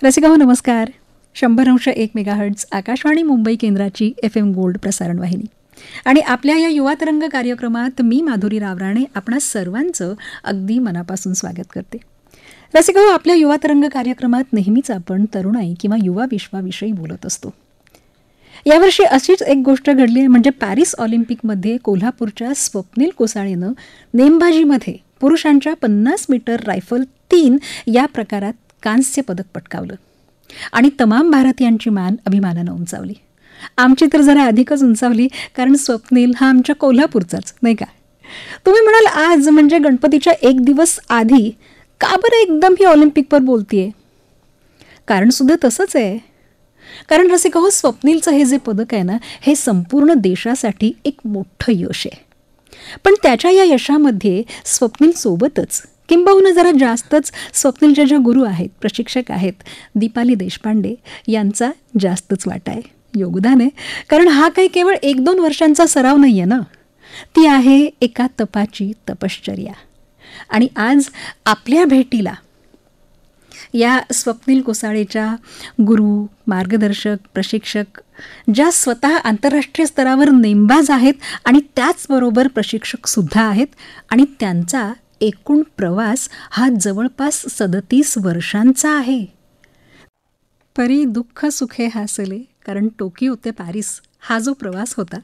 रसिकाहो नमस्कार. 100.1 मेगाहर्ट्झ आकाशवाणी मुंबई केंद्राची FM gold प्रसारण वाहिनी आणि आपल्या या युवा तरंग कार्यक्रमात मी माधुरी रावराणे आपणा सर्वांचं अगदी मनापासून स्वागत करते. रसिकाहो, आपल्या युवा तरंग कार्यक्रमात नेहमीच आपण तरुणाई किंवा युवा विश्वाविषयी बोलत असतो. यावर्षी अशीच एक गोष्ट घडली आहे, म्हणजे पॅरिस ऑलिम्पिकमध्ये कोल्हापूरच्या स्वप्नील कोसाळेनं नेमबाजीमध्ये पुरुषांच्या 50 मीटर रायफल 3 या प्रकारात कांस्य पदक पटकावलं आणि तमाम भारतीयांची मान अभिमानानं उंचावली. आमची तर जरा अधिकच उंचावली, कारण स्वप्नील हा आमच्या कोल्हापूरचाच, नाही का? तुम्ही म्हणाल, आज म्हणजे गणपतीच्या एक दिवस आधी का बरं एकदम ही ऑलिम्पिकवर बोलतीये? कारण सुद्धा तसंच आहे. कारण रसिकाहो, स्वप्नीलचं हे जे पदक आहे ना, हे संपूर्ण देशासाठी एक मोठं यश आहे. पण त्याच्या या यशामध्ये स्वप्नील सोबतच किंबहुना जरा जास्तच स्वप्नीलच्या ज्या गुरु आहेत, प्रशिक्षक आहेत, दीपाली देशपांडे यांचा जास्तच वाटा आहे, योगदान आहे. कारण हा काही केवळ 1-2 वर्षांचा सराव नाही आहे ना, ती आहे एका तपाची तपश्चर्या. आणि आज आपल्या भेटीला या स्वप्नील कोसाळेच्या गुरु, मार्गदर्शक, प्रशिक्षक, ज्या स्वतः आंतरराष्ट्रीय स्तरावर नेमबाज आहेत आणि त्याचबरोबर प्रशिक्षकसुद्धा आहेत, आणि त्यांचा एकूण प्रवास हा जवळपास 37 वर्षांचा आहे. परी दुःख सुखे हासले, कारण टोकियो ते पॅरिस हा जो प्रवास होता,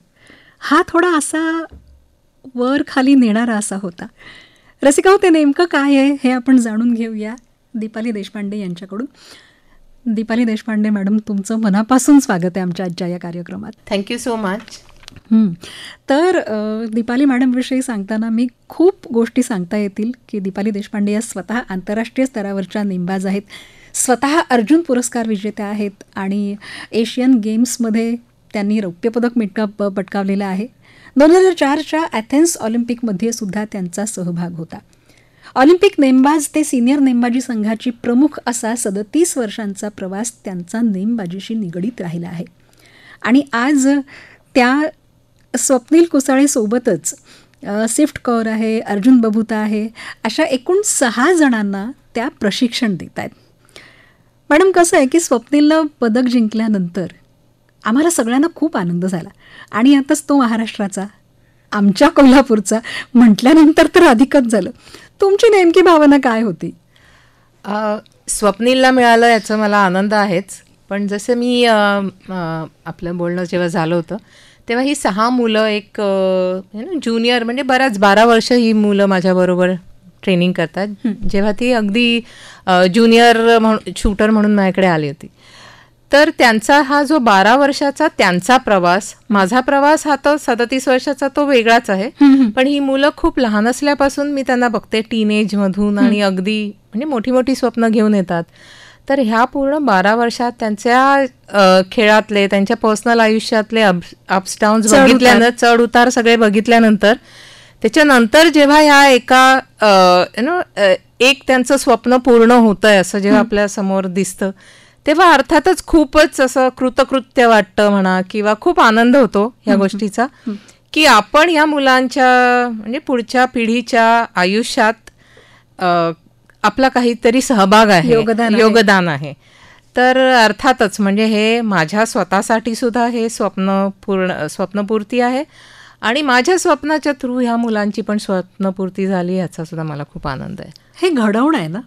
हा थोडा असा वर खाली नेणारा असा होता. रसिकाहो, ते नेमकं काय आहे हे आपण जाणून घेऊया दीपाली देशपांडे यांच्याकडून. दीपाली देशपांडे मॅडम, तुमचं मनापासून स्वागत आहे आमच्या आजच्या या कार्यक्रमात. Thank you so much. तर दीपाली मॅडमविषयी सांगताना मी खूप गोष्टी सांगता येतील, की दीपाली देशपांडे या स्वतः आंतरराष्ट्रीय स्तरावरच्या नेमबाज आहेत, स्वतः अर्जुन पुरस्कार विजेत्या आहेत आणि एशियन गेम्समध्ये त्यांनी रौप्यपदक पटकावलेलं आहे. 2004च्या ॲथेन्स ऑलिम्पिकमध्ये सुद्धा त्यांचा सहभाग होता. ऑलिम्पिक नेमबाज ते सिनियर नेमबाजी संघाची प्रमुख असा 37 वर्षांचा प्रवास त्यांचा नेमबाजीशी निगडीत राहिला आहे. आणि आज त्या स्वप्नील कोसाळेसोबतच सिफ्ट कौर आहे, अर्जुन बबुता आहे, अशा एकूण 6 जणांना त्या प्रशिक्षण देत आहेत. मॅडम, कसं आहे की स्वप्नीलनं पदक जिंकल्यानंतर आम्हाला सगळ्यांना खूप आनंद झाला, आणि आताच तो महाराष्ट्राचा, आमच्या कोल्हापूरचा म्हटल्यानंतर तर अधिकच झालं. तुमची नेमकी भावना काय होती? स्वप्नीलला मिळालं याचा मला आनंद आहेच, पण जसं मी आपलं बोलणं जेव्हा झालं होतं तेव्हा ही 6 मुलं एक ज्युनियर, म्हणजे बऱ्याच 12 वर्ष ही मुलं माझ्याबरोबर ट्रेनिंग करतात. जेव्हा ती अगदी ज्युनियर शूटर म्हणून माझ्याकडे आली होती, तर त्यांचा हा जो 12 वर्षाचा त्यांचा प्रवास, माझा प्रवास हा तो 37 वर्षाचा तो वेगळाच आहे. पण ही मुलं खूप लहान असल्यापासून मी त्यांना बघते, टीनेजमधून, आणि अगदी म्हणजे मोठी मोठी स्वप्न घेऊन येतात. तर ह्या पूर्ण 12 वर्षात त्यांच्या खेळातले, त्यांच्या पर्सनल आयुष्यातले अप्स डाऊन्स बघितल्यानंतर, चढ उतार सगळे बघितल्यानंतर, त्याच्यानंतर जेव्हा ह्या एका एक त्यांचं स्वप्न पूर्ण होतंय असं जेव्हा आपल्या समोर दिसतं, तेव्हा अर्थातच खूपच असं कृतकृत्य वाटतं म्हणा, किंवा खूप आनंद होतो ह्या गोष्टीचा, की आपण ह्या मुलांच्या म्हणजे पुढच्या पिढीच्या आयुष्यात आपला काहीतरी सहभाग आहे, योगदान आहे. तर अर्थातच म्हणजे हे माझ्या स्वतःसाठी सुद्धा हे स्वप्नपूर्ती आहे, आणि माझ्या स्वप्नाच्या थ्रू ह्या मुलांची पण स्वप्नपूर्ती झाली याचा सुद्धा मला खूप आनंद आहे. हे घडवणं आहे ना?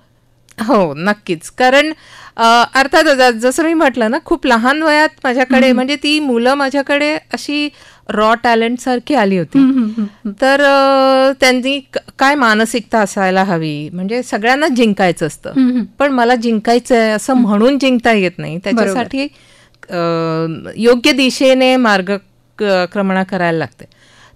हो, नक्कीच. कारण अर्थातच जसं मी म्हटलं ना, खूप लहान वयात माझ्याकडे, म्हणजे ती मुलं माझ्याकडे अशी रॉ टॅलेंट सारखी आली होती. तर त्यांनी काय मानसिकता असायला हवी, म्हणजे सगळ्यांना जिंकायचं असतं, पण मला जिंकायचं आहे असं म्हणून जिंकता येत नाही. त्याच्यासाठी योग्य दिशेने मार्गक्रमण करायला लागते.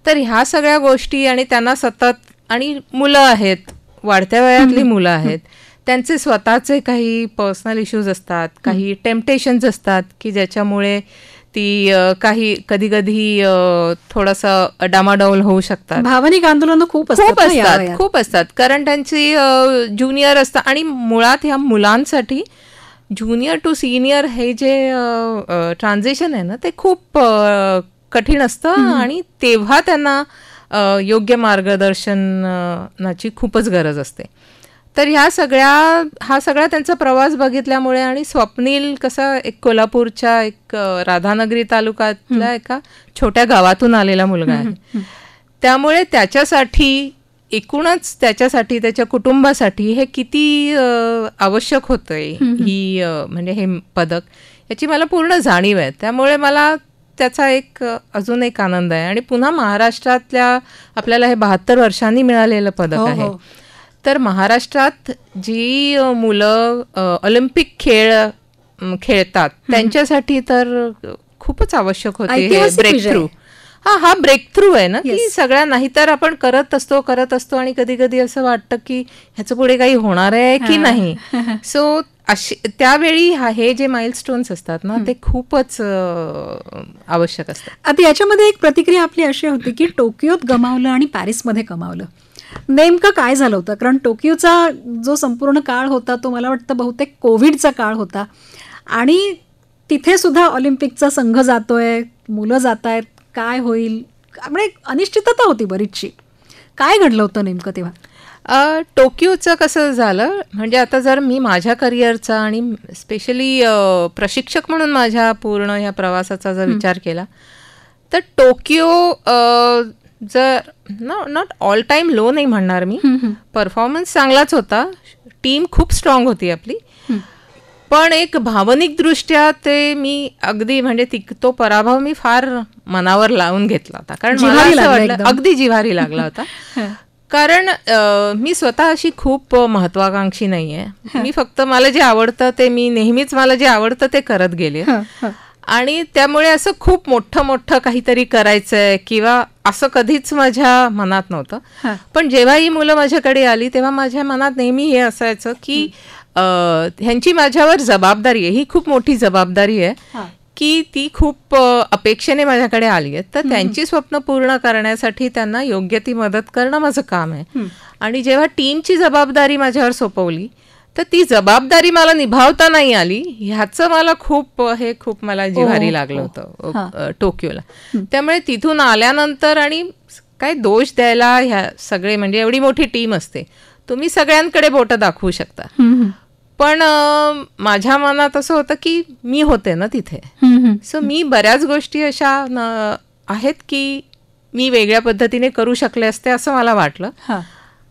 तर ह्या सगळ्या गोष्टी, आणि त्यांना सतत, आणि मुलं आहेत, वाढत्या वयातली मुलं आहेत, त्यांचे स्वतःचे काही पर्सनल इश्यूज असतात, काही टेम्पटेशन्स असतात, की ज्याच्यामुळे ती काही कधी कधी थोडंसं डामाडौल होऊ शकतात. भावनिक आंदोलन खूप असतात, कारण त्यांची ज्युनियर असतात. आणि मुळात ह्या मुलांसाठी ज्युनियर टू सिनियर हे जे ट्रान्झिशन आहे ना, ते खूप कठीण असतं, आणि तेव्हा त्यांना योग्य मार्गदर्शनाची खूपच गरज असते. तर हा सगळा त्यांचा प्रवास बघितल्यामुळे आणि स्वप्नील कसं एक कोल्हापूरच्या एक राधानगरी तालुक्यातल्या एका छोट्या गावातून आलेला मुलगा आहे, त्यामुळे एकूणच त्याच्यासाठी त्याच्या कुटुंबासाठी हे किती आवश्यक होतंय ही म्हणजे हे पदक, याची मला पूर्ण जाणीव आहे. त्यामुळे मला त्याचा अजून एक आनंद आहे. आणि पुन्हा महाराष्ट्रातल्या आपल्याला हे 72 वर्षांनी मिळालेलं पदक आहे. तर महाराष्ट्रात जी मुलं ऑलिम्पिक खेळतात त्यांच्यासाठी तर खूपच आवश्यक होते हे ब्रेक थ्रू. हा ब्रेक थ्रू आहे ना, की सगळ्या, नाहीतर आपण करत असतो आणि कधी कधी असं वाटतं की ह्याचं पुढे काही होणार आहे की नाही. सो त्यावेळी हे जे माइलस्टोन्स असतात ना ते खूपच आवश्यक असतात. आता याच्यामध्ये एक प्रतिक्रिया आपली अशी होती की टोकियोत गमावलं आणि पॅरिसमध्ये कमावलं. नेमकं काय झालं होतं? कारण टोकियोचा जो संपूर्ण काळ होता तो मला वाटतं बहुतेक कोविडचा काळ होता आणि तिथे सुद्धा ऑलिम्पिकचा संघ जातोय, मुलं जात आहेत, काय होईल म्हणजे अनिश्चितता होती बरीचशी. काय घडलं होतं नेमकं तेव्हा? टोकियोचं कसं झालं म्हणजे आता जर मी माझ्या करिअरचा आणि स्पेशली प्रशिक्षक म्हणून माझ्या पूर्ण ह्या प्रवासाचा जर विचार केला तर टोकियो जर नॉट ऑल टाईम लो नाही म्हणणार मी, परफॉर्मन्स चांगलाच होता, टीम खूप स्ट्रॉंग होती आपली, पण एक भावनिकदृष्ट्या ते मी अगदी म्हणजे तो पराभव मी फार मनावर लावून घेतला होता. कारण मला असं वाटलं अगदी जिव्हारी लागला होता. कारण मी स्वतः अशी खूप महत्वाकांक्षी नाही आहे. मी फक्त मला जे आवडतं ते मी नेहमीच मला जे आवडतं ते करत गेले आणि त्यामुळे असं खूप मोठं काहीतरी करायचंय किंवा असं कधीच माझ्या मनात नव्हतं. पण जेव्हा ही मुलं माझ्याकडे आली तेव्हा माझ्या मनात नेहमी हे असायचं की ह्यांची माझ्यावर जबाबदारी आहे, ही खूप मोठी जबाबदारी आहे की ती खूप अपेक्षेने माझ्याकडे आली आहे, तर त्यांची स्वप्न पूर्ण करण्यासाठी त्यांना योग्य ती मदत करणं माझं काम आहे. आणि जेव्हा टीमची जबाबदारी माझ्यावर सोपवली तर ती जबाबदारी मला निभावता नाही आली, ह्याचं मला खूप मला जिव्हारी लागलं होतं टोकियोला. त्यामुळे तिथून आल्यानंतर आणि काय दोष द्यायला ह्या सगळे म्हणजे एवढी मोठी टीम असते, तुम्ही सगळ्यांकडे बोटं दाखवू शकता, पण माझ्या मनात असं होतं की मी होते ना तिथे. सो मी बऱ्याच गोष्टी अशा आहेत की मी वेगळ्या पद्धतीने करू शकले असते असं मला वाटलं.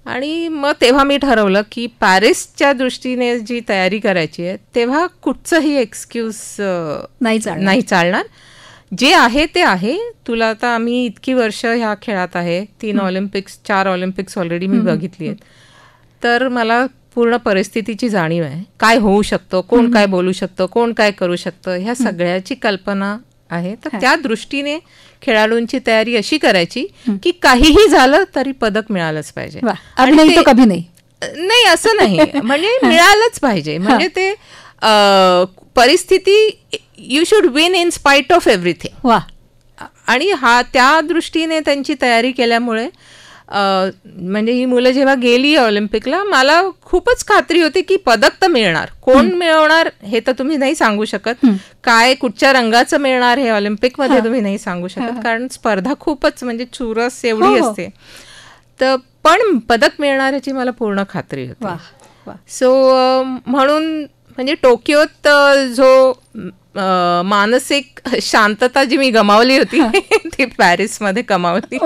आणि मग तेव्हा मी ठरवलं की पॅरिसच्या दृष्टीने जी तयारी करायची आहे तेव्हा कुठचंही एक्सक्यूज नाही चालणार. जे आहे ते आहे. तुला आता आम्ही इतकी वर्ष ह्या खेळात आहे, 4 ऑलिम्पिक्स ऑलरेडी मी बघितली आहेत, तर मला पूर्ण परिस्थितीची जाणीव आहे, काय होऊ शकतं, कोण काय बोलू शकतं, कोण काय करू शकतं, ह्या सगळ्याची कल्पना आहे. तर त्या दृष्टीने खेळाडूंची तयारी अशी करायची की काहीही झालं तरी पदक मिळालंच पाहिजे. कधी नाही असं नाही, म्हणजे मिळालंच पाहिजे. म्हणजे ते परिस्थिती you should win in spite of everything. आणि त्या दृष्टीने त्यांची तयारी केल्यामुळे म्हणजे ही मुलं जेव्हा गेली ऑलिम्पिकला मला खूपच खात्री होती की पदक तर मिळणार. कोण मिळवणार हे तर तुम्ही नाही सांगू शकत, काय कुठच्या रंगाचं मिळणार हे ऑलिम्पिकमध्ये तुम्ही नाही सांगू शकत, कारण स्पर्धा खूपच म्हणजे चुरस एवढी असते. तर पण पदक मिळणार याची मला पूर्ण खात्री होती. सो म्हणून म्हणजे टोकियोत जो मानसिक शांतता जी मी गमावली होती ती पॅरिसमध्ये कमावली.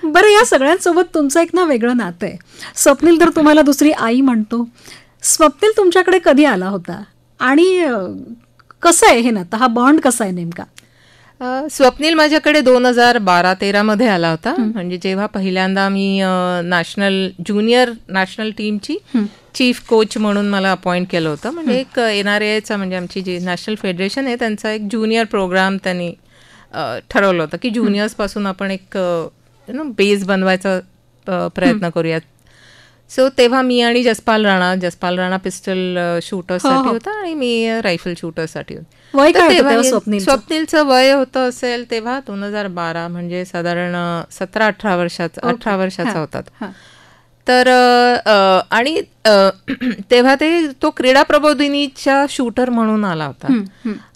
बरं, या सगळ्यांसोबत तुमचं एक वेगळं नातं आहे. स्वप्नील तर तुम्हाला दुसरी आई म्हणतो. स्वप्नील तुमच्याकडे कधी आला होता आणि कसं आहे हे नातं, हा बॉन्ड कसा आहे नेमका? स्वप्नील माझ्याकडे 2012-13 मध्ये आला होता. म्हणजे जेव्हा पहिल्यांदा मी ज्युनियर नॅशनल टीमची चीफ कोच म्हणून मला अपॉइंट केलं होतं. म्हणजे एक NRAचा म्हणजे आमची जी नॅशनल फेडरेशन आहे त्यांचा एक ज्युनियर प्रोग्राम त्यांनी ठरवलं होतं की ज्युनियर्स पासून आपण एक बेस बनवायचा प्रयत्न करूयात. सो तेव्हा मी आणि जसपाल राणा पिस्टल शूटर्ससाठी होता आणि मी रायफल शूटर्ससाठी होती. स्वप्नीलचं वय होतं असेल तेव्हा 2012 म्हणजे साधारण 17-18 वर्षाचा होतात. तर आणि तेव्हा तो क्रीडा प्रबोधिनीच्या शूटर म्हणून आला होता.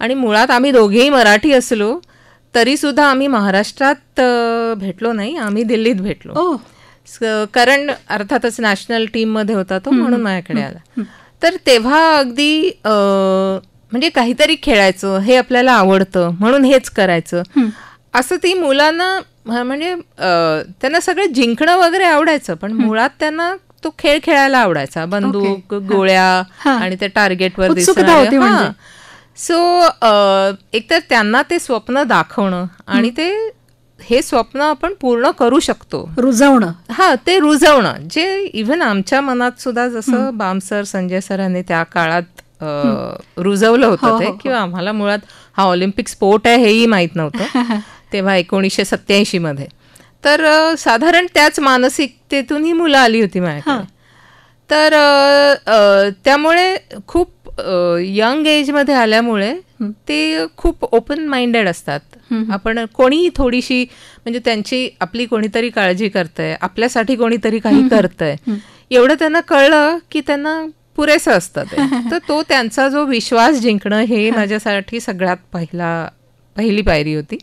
आणि मुळात आम्ही दोघेही मराठी असलो तरी सुद्धा आम्ही महाराष्ट्रात भेटलो नाही, आम्ही दिल्लीत भेटलो. कारण अर्थातच नॅशनल टीममध्ये होता तो, म्हणून माझ्याकडे आला. तर तेव्हा अगदी म्हणजे काहीतरी खेळायचं, हे आपल्याला आवडतं म्हणून हेच करायचं, असं ती मुलांना म्हणजे त्यांना सगळं जिंकणं वगैरे आवडायचं, पण मुळात त्यांना तो खेळ खेळायला आवडायचा. बंदूक, गोळ्या आणि त्या टार्गेटवर दिसणं. सो एकतर त्यांना ते स्वप्न दाखवणं आणि ते हे स्वप्न आपण पूर्ण करू शकतो, रुजवणं. ते रुजवणं, जे इव्हन आमच्या मनात सुद्धा जसं बामसर, संजय सरांनी त्या काळात रुजवलं होतं ते, किंवा आम्हाला मुळात हा ऑलिम्पिक स्पोर्ट आहे हेही माहीत नव्हतं तेव्हा 1987 मध्ये. तर साधारण त्याच मानसिकतेतून ही मुलं आली होती माझ्याकडे. तर त्यामुळे खूप यंग एजमध्ये आल्यामुळे ते खूप ओपन माइंडेड असतात. आपण कोणीही थोडीशी म्हणजे त्यांची आपली कोणीतरी काळजी करतंय, आपल्यासाठी कोणीतरी काही करतंय, एवढं त्यांना कळलं की त्यांना पुरेसं असतं ते. तर तो त्यांचा जो विश्वास जिंकणं हे माझ्यासाठी सगळ्यात पहिली पायरी होती.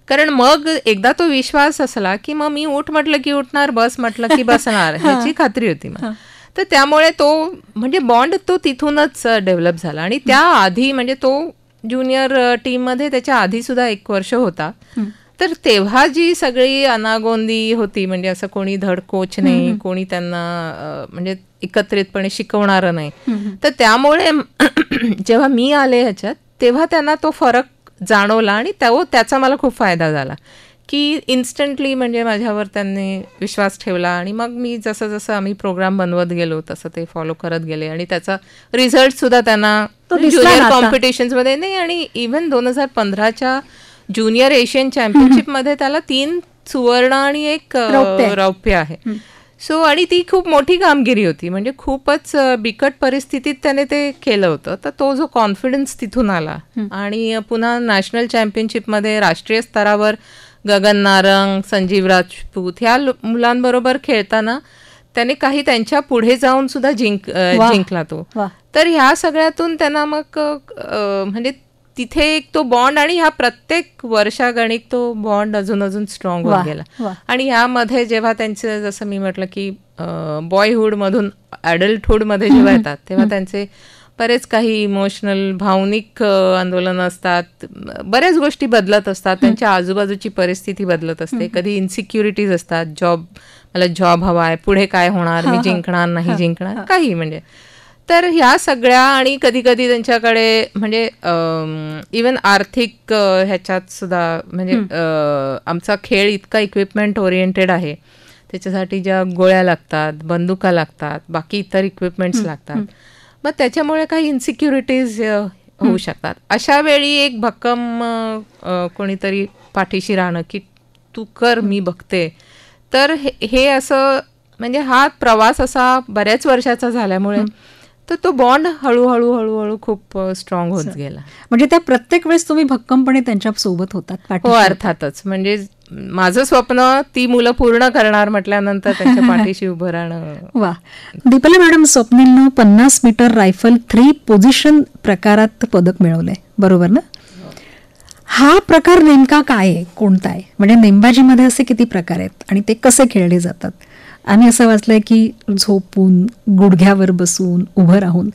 कारण मग एकदा तो विश्वास असला की मग मी उठ म्हटलं की उठणार, बस म्हटलं की बसणार, ह्याची खात्री होती मग. तर त्यामुळे तो म्हणजे बॉन्ड तो तिथूनच डेव्हलप झाला. आणि त्याआधी म्हणजे तो ज्युनियर टीममध्ये त्याच्या आधी सुद्धा 1 वर्ष होता. तर तेव्हा जी सगळी अनागोंदी होती, म्हणजे असं कोणी धड कोच नाही, कोणी त्यांना म्हणजे एकत्रितपणे शिकवणारं नाही, तर त्यामुळे जेव्हा मी आले ह्याच्यात तेव्हा त्यांना तो फरक जाणवला आणि त्याचा मला खूप फायदा झाला की इन्स्टंटली म्हणजे माझ्यावर त्यांनी विश्वास ठेवला. आणि मग मी जसं जसं आम्ही प्रोग्राम बनवत गेलो तसं ते फॉलो करत गेले आणि त्याचा रिझल्ट सुद्धा त्यांना ज्युनियर कॉम्पिटिशन्समध्ये नाही, आणि इव्हन 2015च्या ज्युनियर एशियन चॅम्पियनशिपमध्ये त्याला 3 सुवर्ण आणि 1 रौप्य आहे. सो आणि ती खूप मोठी कामगिरी होती, म्हणजे खूपच बिकट परिस्थितीत त्याने ते केलं होतं. तर तो जो कॉन्फिडन्स तिथून आला आणि पुन्हा नॅशनल चॅम्पियनशिपमध्ये राष्ट्रीय स्तरावर गगन नारंग, संजीव राजपूत ह्या मुलांबरोबर खेळताना त्याने काही त्यांच्या पुढे जाऊन सुद्धा जिंकला तो. तर ह्या सगळ्यातून त्यांना मग म्हणजे तिथे एक तो बॉन्ड, आणि ह्या प्रत्येक वर्षागणिक तो बॉन्ड अजून स्ट्रॉंग होत गेला. आणि ह्यामध्ये जेव्हा त्यांचं जसं मी म्हटलं की बॉयहुड मधून ॲडल्टहुड मध्ये जेव्हा येतात तेव्हा त्यांचे बरेच काही इमोशनल भावनिक आंदोलन असतात, बऱ्याच गोष्टी बदलत असतात, त्यांच्या आजूबाजूची परिस्थिती बदलत असते, कधी इन्सिक्युरिटीज असतात, मला जॉब हवा आहे, पुढे काय होणार, मी जिंकणार नाही जिंकणार, काही म्हणजे. तर ह्या सगळ्या, आणि कधी कधी त्यांच्याकडे म्हणजे इवन आर्थिक ह्याच्यात सुद्धा म्हणजे आमचा खेळ इतका इक्विपमेंट ओरिएंटेड आहे, त्याच्यासाठी ज्या गोळ्या लागतात, बंदुका लागतात, बाकी इतर इक्विपमेंट्स लागतात, मग त्याच्यामुळे काही इन्सिक्युरिटीज होऊ शकतात. अशा वेळी एक भक्कम कोणीतरी पाठीशी राहणं की तू कर, मी बघते. तर हे असं म्हणजे हा प्रवास असा बऱ्याच वर्षाचा झाल्यामुळे तर तो बॉन्ड हळूहळू खूप स्ट्रॉंग होत गेला. म्हणजे त्या प्रत्येक वेळेस तुम्ही भक्कमपणे त्यांच्या सोबत होतात? हो, अर्थातच. म्हणजे माझं स्वप्न ती मुलं पूर्ण करणार म्हटल्यानंतर त्यांच्या पाठीशी उभं राहणं. वा. दीपला मॅडम, स्वप्नीलनं 50 मीटर रायफल 3 पोझिशन प्रकारात पदक मिळवलंय, बरोबर ना? हा प्रकार नेमका काय आहे, कोणता आहे? म्हणजे नेमबाजीमध्ये असे किती प्रकार आहेत आणि ते कसे खेळले जातात? आम्ही असं वाचलंय की झोपून, गुडघ्यावर बसून, उभं राहून,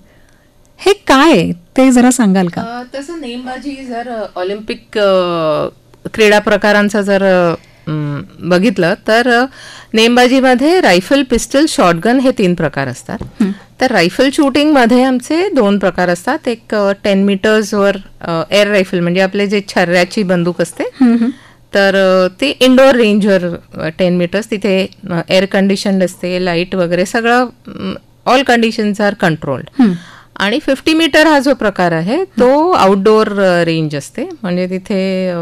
हे काय आहे ते जरा सांगाल का? तसं नेमबाजी जर ऑलिम्पिक क्रीडा प्रकारांचा जर बघितलं तर नेमबाजीमध्ये रायफल, पिस्टल, शॉटगन हे 3 प्रकार असतात. तर रायफल शूटिंगमध्ये आमचे 2 प्रकार असतात. एक 10 मीटर्सवर एअर रायफल, म्हणजे आपले जे छर्र्याची बंदूक असते, तर ते इंडोर रेंजवर 10 मीटर्स, तिथे एअर कंडिशन्ड असते, लाईट वगैरे सगळं, ऑल कंडिशन्स आर कंट्रोल्ड. आणि 50 मीटर हा जो प्रकार आहे तो आउटडोर रेंज असते, म्हणजे तिथे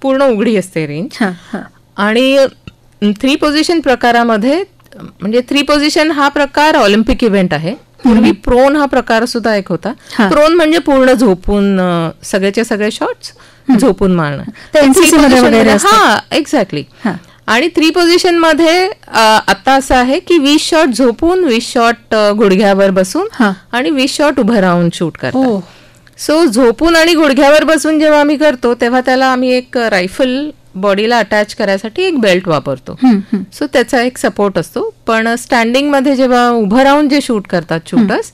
पूर्ण उघडी असते रेंज. आणि 3 पोझिशन प्रकारामध्ये, म्हणजे 3 पोझिशन हा प्रकार ऑलिम्पिक इव्हेंट आहे. पूर्वी प्रोन हा प्रकार सुद्धा एक होता. प्रोन म्हणजे पूर्ण झोपून सगळेचे सगळे शॉट्स झोपून मारणं. हा, एक्झॅक्टली. आणि 3 पोझिशन मध्ये आता असं आहे की 20 शॉट झोपून, 20 शॉट गुडघ्यावर बसून आणि 20 शॉट उभं राहून शूट करतात. सो झोपून आणि गुडघ्यावर बसून जेव्हा आम्ही करतो तेव्हा त्याला आम्ही एक रायफल बॉडीला अटॅच करायसाठी एक बेल्ट वापरतो. सो त्याचा एक सपोर्ट असतो. पण स्टँडिंग मध्ये जेव्हा उभं राहून जे शूट करतात शूटर्स,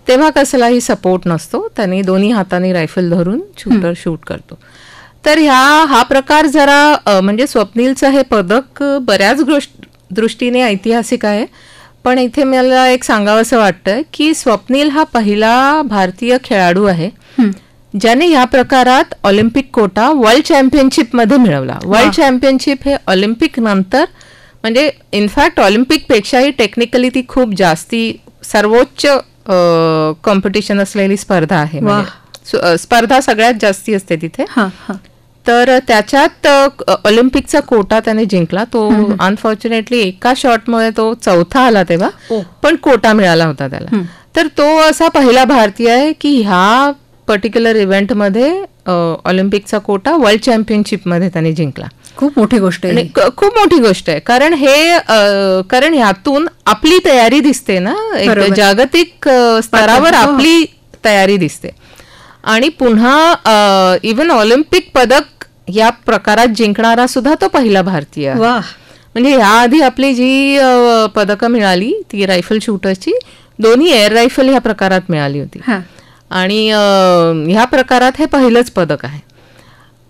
तेव्हा कसलाही सपोर्ट नसतो. त्यांनी दोन्ही हाताने रायफल धरून शूटर शूट करतो. तर हा प्रकार जरा म्हणजे स्वप्नीलचं हे पदक बऱ्याच दृष्टीने ऐतिहासिक आहे. पण इथे मला एक सांगावंसं वाटतं की स्वप्नील हा पहिला भारतीय खेळाडू आहे ज्याने या प्रकारात ऑलिम्पिक कोटा वर्ल्ड चॅम्पियनशिप मध्ये मिळवला. वर्ल्ड चॅम्पियनशिप हे ऑलिम्पिक नंतर म्हणजे इनफॅक्ट ऑलिम्पिक पेक्षाही टेक्निकली ती खूप जास्ती सर्वोच्च कॉम्पिटिशन असलेली स्पर्धा आहे. स्पर्धा सगळ्यात जास्ती असते तिथे. तर त्याच्यात ऑलिम्पिकचा कोटा त्याने जिंकला. तो अनफॉर्च्युनेटली एका शॉटमुळे तो चौथा आला तेव्हा, पण कोटा मिळाला होता त्याला. तर तो असा पहिला भारतीय आहे की ह्या पर्टिक्युलर इव्हेंटमध्ये ऑलिम्पिकचा कोटा वर्ल्ड चॅम्पियनशिप मध्ये त्याने जिंकला. खूप मोठी गोष्ट आहे. खूप मोठी गोष्ट आहे. कारण ह्यातून आपली तयारी दिसते ना, एक जागतिक स्तरावर आपली तयारी दिसते. आणि पुन्हा इव्हन ऑलिम्पिक पदक या प्रकारात जिंकणारा सुद्धा तो पहिला भारतीय आहे. म्हणजे याआधी आपली जी पदकं मिळाली ती रायफल शूटर्सची, दोन्ही एअर रायफल ह्या प्रकारात मिळाली होती. आणि ह्या प्रकारात हे पहिलंच पदक आहे.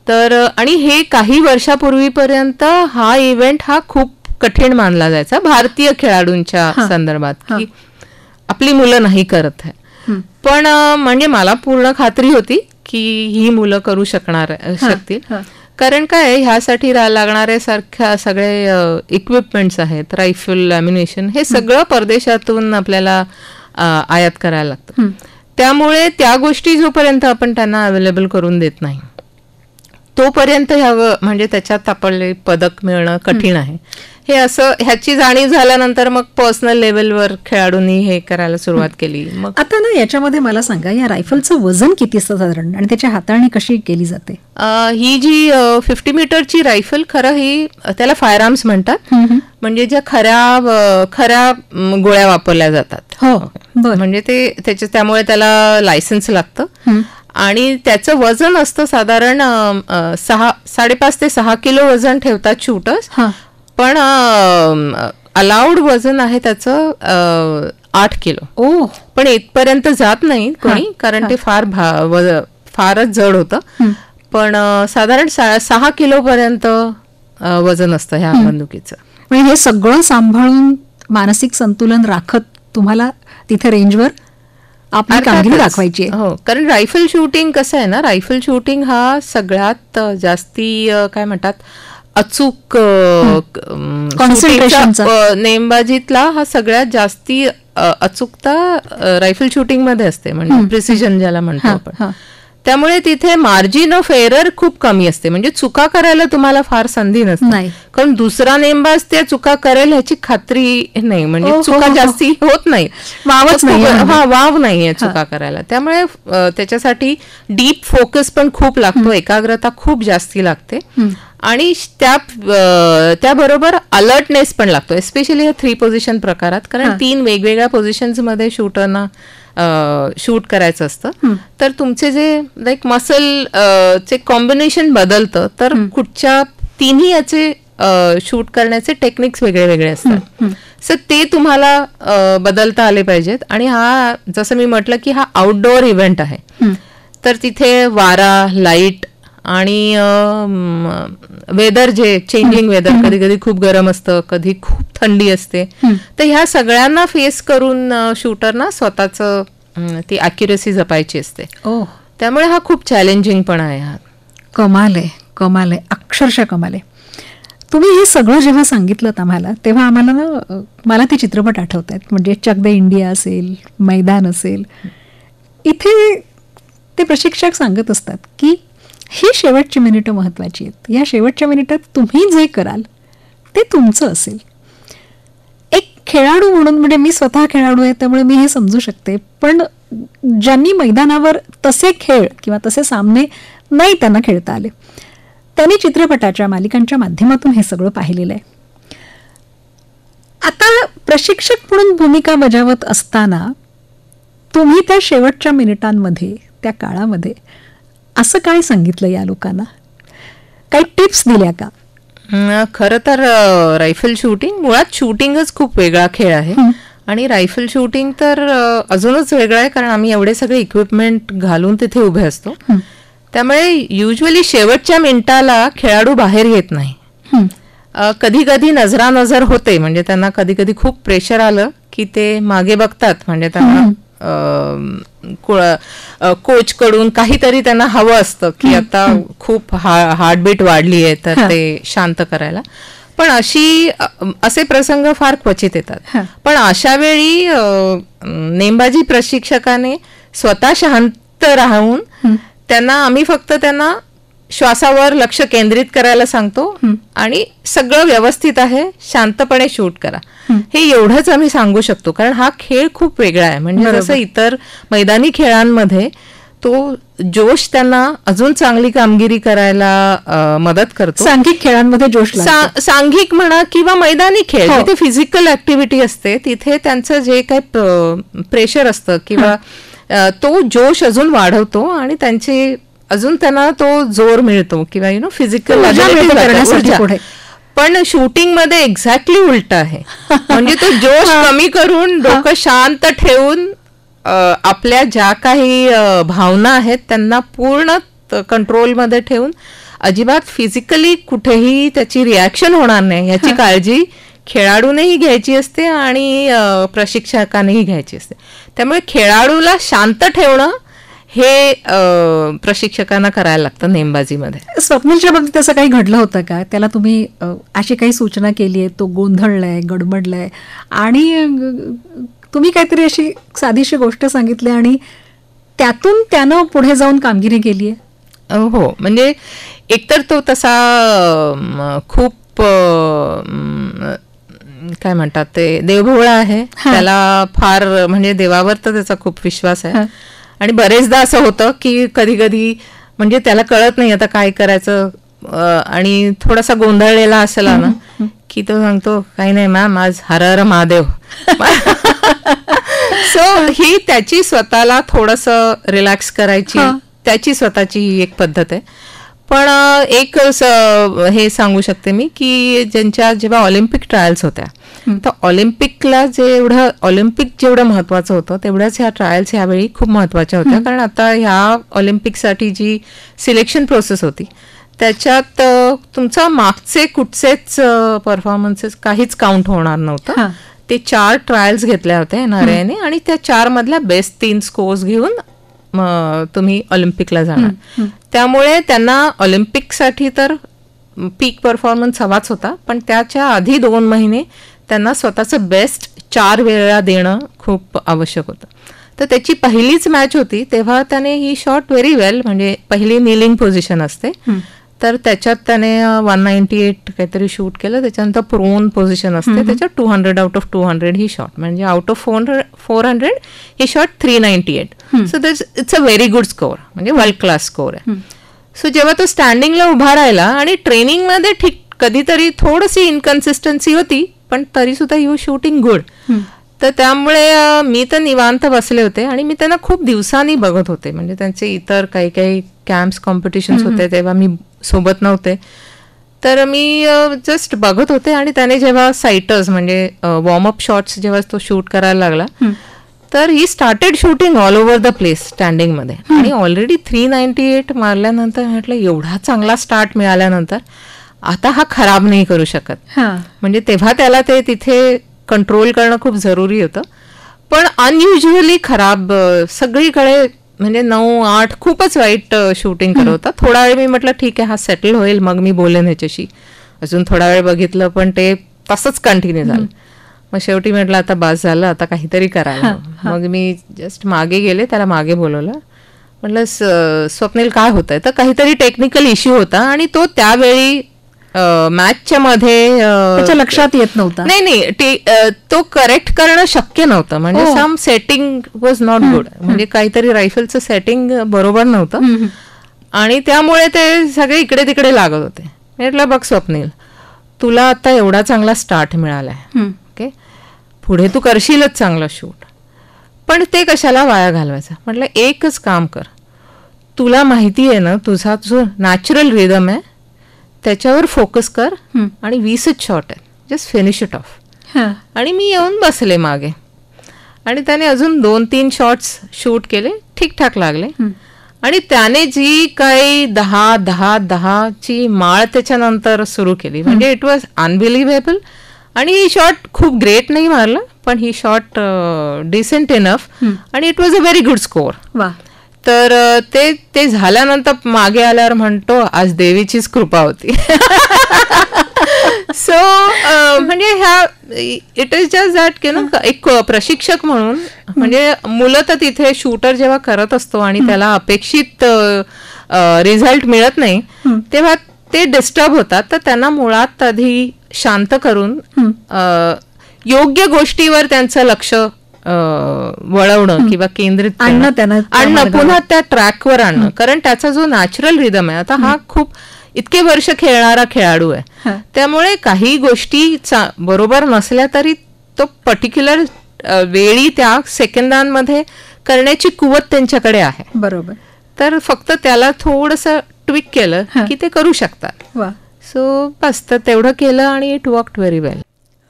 तर आणि हे काही वर्षापूर्वीपर्यंत हा इव्हेंट हा खूप कठीण मानला जायचा भारतीय खेळाडूंच्या संदर्भात, की आपली मुलं नाही करत आहे. पण म्हणजे मला पूर्ण खात्री होती की ही मुलं करू शकतील. कारण काय ह्यासाठी लागणारे सारख्या सगळे इक्विपमेंट्स आहेत, रायफल, ॲम्युनिशन, हे सगळं परदेशातून आपल्याला आयात करायला लागतं. त्यामुळे त्या गोष्टी जोपर्यंत आपण त्यांना अवेलेबल करून देत नाही तोपर्यंत म्हणजे त्याच्यात आपले पदक मिळणं कठीण आहे. हे असं ह्याची जाणीव झाल्यानंतर मग पर्सनल लेवलवर खेळाडूंनी हे करायला सुरुवात केली. मग आता ना याच्यामध्ये मला सांगा, या रायफलचं वजन किती असतं साधारण आणि त्याची हाताळणी कशी केली जाते? ही जी 50 मीटरची रायफल, खरं ही त्याला फायर आर्म्स म्हणतात. म्हणजे ज्या खऱ्या गोळ्या वापरल्या जातात. म्हणजे त्यामुळे त्याला लायसन्स लागतं. आणि त्याचं वजन असतं साधारण 5.5 ते 6 किलो वजन ठेवतात शूटर्स. पण अलाउड वजन आहे त्याचं 8 किलो. पण इथपर्यंत जात नाही कोणी, कारण ते फारच जड होतं. पण साधारण 6 किलो पर्यंत वजन असतं ह्या बंदुकीचं. म्हणजे हे सगळं सांभाळून मानसिक संतुलन राखत तुम्हाला तिथे रेंजवर आपली कामगिरी दाखवायची आहे. हो, कारण रायफल शूटिंग कसं आहे ना, रायफल शूटिंग हा सगळ्यात जास्ती काय म्हणतात अचूक नेमबाजीतला हा सगळ्यात जास्ती अचूकता रायफल शूटिंग मध्ये असते. म्हणजे प्रिसिजन ज्याला म्हणतो आपण. त्यामुळे तिथे मार्जिन ऑफ एरर खूप कमी असते. म्हणजे चुका करायला तुम्हाला फार संधी नसते, कारण दुसरा नेमबाज त्या चुका करेल ह्याची खात्री नाही. म्हणजे चुका जास्ती होत नाही, वाव नाहीये चुका करायला. त्यामुळे त्याच्यासाठी डीप फोकस पण खूप लागतो, एकाग्रता खूप जास्ती लागते. आणि त्याबरोबर अलर्टनेस पण लागतो, एस्पेशली ह्या 3 पोझिशन प्रकारात. कारण 3 वेगवेगळ्या पोझिशन्स मध्ये शूटरना शूट करायचं असतं. तर तुमचे जे लाईक मसल चे कॉम्बिनेशन बदलतं. तर कुठच्या तिन्ही याचे शूट करण्याचे टेक्निक्स वेगळे वेगळे असतात. सो ते तुम्हाला बदलता आले पाहिजेत. आणि हा जसं मी म्हटलं की हा आउटडोअर इव्हेंट आहे. तर तिथे वारा, लाईट आणि वेदर, जे चेंजिंग वेदर, कधी कधी खूप गरम असतं, कधी खूप थंडी असते. तर ह्या सगळ्यांना फेस करून शूटरना स्वतःचं ती अॅक्युरेसी जपायची असते. त्यामुळे हा खूप चॅलेंजिंग पण आहे. हा कमाल आहे, अक्षरशः कमाल आहे. तुम्ही हे सगळं जेव्हा सांगितलं आम्हाला, तेव्हा आम्हाला ना मला ते चित्रपट आठवत आहेत. म्हणजे चक दे इंडिया असेल, मैदान असेल, इथे ते प्रशिक्षक सांगत असतात की ही शेवटची मिनिटं महत्त्वाची आहेत. या शेवटच्या मिनिटात तुम्ही जे कराल ते तुमचं असेल. एक खेळाडू म्हणून, म्हणजे मी स्वतः खेळाडू आहे त्यामुळे मी हे समजू शकते, पण ज्यांनी मैदानावर तसे खेळ किंवा तसे सामने नाही त्यांना खेळता आले, त्यांनी चित्रपटाच्या, मालिकांच्या माध्यमातून हे सगळं पाहिलेलं आहे. आता प्रशिक्षक म्हणून भूमिका बजावत असताना तुम्ही त्या शेवटच्या मिनिटांमध्ये, त्या काळामध्ये असं काय सांगितलं या लोकांना? काही टिप्स दिल्या का? खरं तर रायफल शूटिंग मुळात शूटिंगच खूप वेगळा खेळ आहे आणि रायफल शूटिंग तर अजूनच वेगळं आहे, कारण आम्ही एवढे सगळे इक्विपमेंट घालून तिथे उभे असतो. त्यामुळे युजली शेवटच्या मिनिटाला खेळाडू बाहेर येत नाही. कधी कधी नजरानजर होते, म्हणजे त्यांना कधी कधी खूप प्रेशर आलं की ते मागे बघतात, म्हणजे त्यांना कोच कडून काहीतरी त्यांना हवं असतं की आता खूप हार्टबीट वाढली आहे तर ते शांत करायला. पण असे प्रसंग फार क्वचित येतात. पण अशा वेळी नेमबाजी प्रशिक्षकाने स्वतः शांत राहून आम्ही फक्त त्यांना श्वासावर लक्ष केंद्रित करायला सांगतो आणि सगळं व्यवस्थित आहे, शांतपणे शूट करा, हे एवढंच आम्ही सांगू शकतो. कारण हा खेळ खूप वेगळा आहे. म्हणजे जसं इतर मैदानी खेळांमध्ये तो जोश त्यांना अजून चांगली कामगिरी करायला मदत करतो. सांघिक खेळांमध्ये जोश, सांघिक म्हणा किंवा मैदानी खेळ जिथे फिजिकल ऍक्टिव्हिटी असते तिथे त्यांचं जे काही प्रेशर असतं किंवा तो जोश अजून वाढवतो आणि अजून त्यांना तो जोर मिळतो किंवा फिजिकल करण्यासाठी. पण शूटिंग मध्ये एक्झॅक्टली उलट आहे. म्हणजे तो जोश कमी करून डोकं शांत ठेवून आपल्या ज्या काही भावना आहेत त्यांना पूर्ण कंट्रोलमध्ये ठेवून अजिबात फिजिकली कुठेही त्याची रिॲक्शन होणार नाही याची काळजी खेळाडूनेही घ्यायची असते आणि प्रशिक्षकानेही घ्यायची असते. त्यामुळे खेळाडूला शांत ठेवणं हे प्रशिक्षकांना करायला लागतं नेमबाजीमध्ये. स्वप्नीलच्या बाबतीत असं काही घडलं होतं का? त्याला तुम्ही अशी काही सूचना केली आहे, तो गोंधळलाय, गडबडलाय आणि तुम्ही काहीतरी अशी साधीशी गोष्ट सांगितली आणि त्यातून त्यानं पुढे जाऊन कामगिरी केली आहे? हो, म्हणजे एकतर तो तसा खूप काय म्हणतात ते देवभोळा आहे. त्याला फार म्हणजे देवावर तर त्याचा खूप विश्वास आहे. आणि बरेचदा असं होतं की कधी कधी म्हणजे त्याला कळत नाही आता काय करायचं आणि थोडासा गोंधळलेला असला ना की तो सांगतो काही नाही मॅम, आज हर हर महादेव. सो ही त्याची स्वतःला थोडंसं रिलॅक्स करायची त्याची स्वतःची ही एक पद्धत आहे. पण एक हे सांगू शकते मी की जेव्हा ऑलिम्पिक ट्रायल्स होत्या तर ऑलिम्पिक जेवढं महत्वाचं होतं तेवढ्याच ह्या ट्रायल्स ह्यावेळी खूप महत्वाच्या होत्या. कारण आता ह्या ऑलिम्पिकसाठी जी सिलेक्शन प्रोसेस होती त्याच्यात तुमचा मागचे कुठचेच परफॉर्मन्सेस काहीच काउंट होणार नव्हतं. ते 4 ट्रायल्स घेतल्या होत्या NRA आणि त्या 4 मधल्या बेस्ट 3 स्कोर्स घेऊन तुम्ही ऑलिम्पिकला जाणार. त्यामुळे त्यांना ऑलिम्पिकसाठी तर पीक परफॉर्मन्स हवाच होता, पण त्याच्या आधी 2 महिने त्यांना स्वतःचं बेस्ट 4 वेळा देणं खूप आवश्यक होतं. तर त्याची पहिलीच मॅच होती तेव्हा त्याने ही शॉट व्हेरी वेल, म्हणजे पहिली नीलिंग पोझिशन असते तर त्याच्यात त्याने 198 काहीतरी शूट केलं. त्याच्यानंतर प्रोन पोझिशन असते त्याच्यात 200 आउट ऑफ 200 ही शॉट, म्हणजे out of 400 he shot 398. So it's a very good score, म्हणजे वर्ल्ड क्लास स्कोअर आहे. सो जेव्हा तो स्टँडिंगला उभा राहिला आणि ट्रेनिंगमध्ये ठीक कधीतरी थोडीशी इनकन्सिस्टन्सी होती पण तरी सुद्धा यू शूटिंग गुड. तर त्यामुळे मी तर निवांत बसले होते आणि मी त्यांना खूप दिवसांनी बघत होते. म्हणजे त्यांचे इतर काही काही कॅम्प्स कॉम्पिटिशन्स होते तेव्हा मी सोबत नव्हते, तर मी जस्ट बघत होते. आणि त्याने जेव्हा साइटर्स म्हणजे वॉर्मअप शॉट्स जेव्हा तो शूट करायला लागला तर ही started shooting all over the place स्टँडिंगमध्ये. आणि ऑलरेडी 398 मारल्यानंतर म्हटलं एवढा चांगला स्टार्ट मिळाल्यानंतर आता हा खराब नाही करू शकत. म्हणजे तेव्हा त्याला ते तिथे कंट्रोल करणं खूप जरुरी होतं. पण अनयुज्युअली खराब सगळीकडे, म्हणजे 9-8 खूपच वाईट शूटिंग करत होता. थोडा वेळ मी म्हटलं ठीक आहे हा सेटल होईल मग मी बोलेन ह्याच्याशी. अजून थोडा वेळ बघितलं पण ते तसंच कंटिन्यू झालं. मग शेवटी म्हटलं आता बस झालं, आता काहीतरी करायला. मग मी जस्ट मागे गेले, त्याला मागे बोलवलं. म्हटलं स्वप्नील काय होतंय, तर काहीतरी टेक्निकल इश्यू होता आणि तो त्यावेळी मॅचच्या मध्ये त्याच्या लक्षात येत नव्हता. नाही तो करेक्ट करणं शक्य नव्हतं. म्हणजे सम सेटिंग वॉज नॉट गुड, म्हणजे काहीतरी रायफलचं सेटिंग बरोबर नव्हतं आणि त्यामुळे ते सगळे इकडे तिकडे लागत होते. म्हटलं बघ स्वप्नील, तुला आता एवढा चांगला स्टार्ट मिळालाय, ओके, पुढे तू करशीलच चांगला शूट, पण ते कशाला वाया घालवायचं. म्हटलं एकच काम कर, तुला माहिती आहे ना तुझा जो नॅचरल रिदम आहे त्याच्यावर फोकस कर आणि 20च शॉट आहे, जस्ट फिनिश इट ऑफ. आणि मी येऊन बसले मागे आणि त्याने अजून 2-3 शॉट्स शूट केले, ठीकठाक लागले. आणि त्याने जी काही 10-10-10ची माळ त्याच्यानंतर सुरू केली, म्हणजे इट वॉज अनबिलिव्हेबल. आणि ही शॉट खूप ग्रेट नाही मारला, पण ही शॉट डिसेंट इनफ आणि it was a very good score. तर ते झाल्यानंतर मागे आल्यावर म्हणतो आज देवीचीच कृपा होती. सो म्हणजे ह्या इट इज जस्ट दॅट की ना, एक प्रशिक्षक म्हणून म्हणजे मुलं तर तिथे शूटर जेव्हा करत असतो आणि त्याला अपेक्षित रिझल्ट मिळत नाही तेव्हा ते डिस्टर्ब होतात. तर त्यांना मुळात आधी शांत करून योग्य गोष्टीवर त्यांचं लक्ष वळवणं किंवा केंद्रित आणणं, पुन्हा त्या ट्रॅकवर आणणं. कारण त्याचा जो नॅचरल रिदम आहे, आता हा खूप इतके वर्ष खेळणारा खेळाडू आहे, त्यामुळे काही गोष्टी बरोबर नसल्या तरी तो पर्टिक्युलर वेळी त्या सेकंदांमध्ये करण्याची कुवत त्यांच्याकडे आहे. बरोबर. तर फक्त त्याला थोडंसं ट्विक केलं की ते करू शकतात. सो बस, तर तेवढं केलं आणि it worked very well.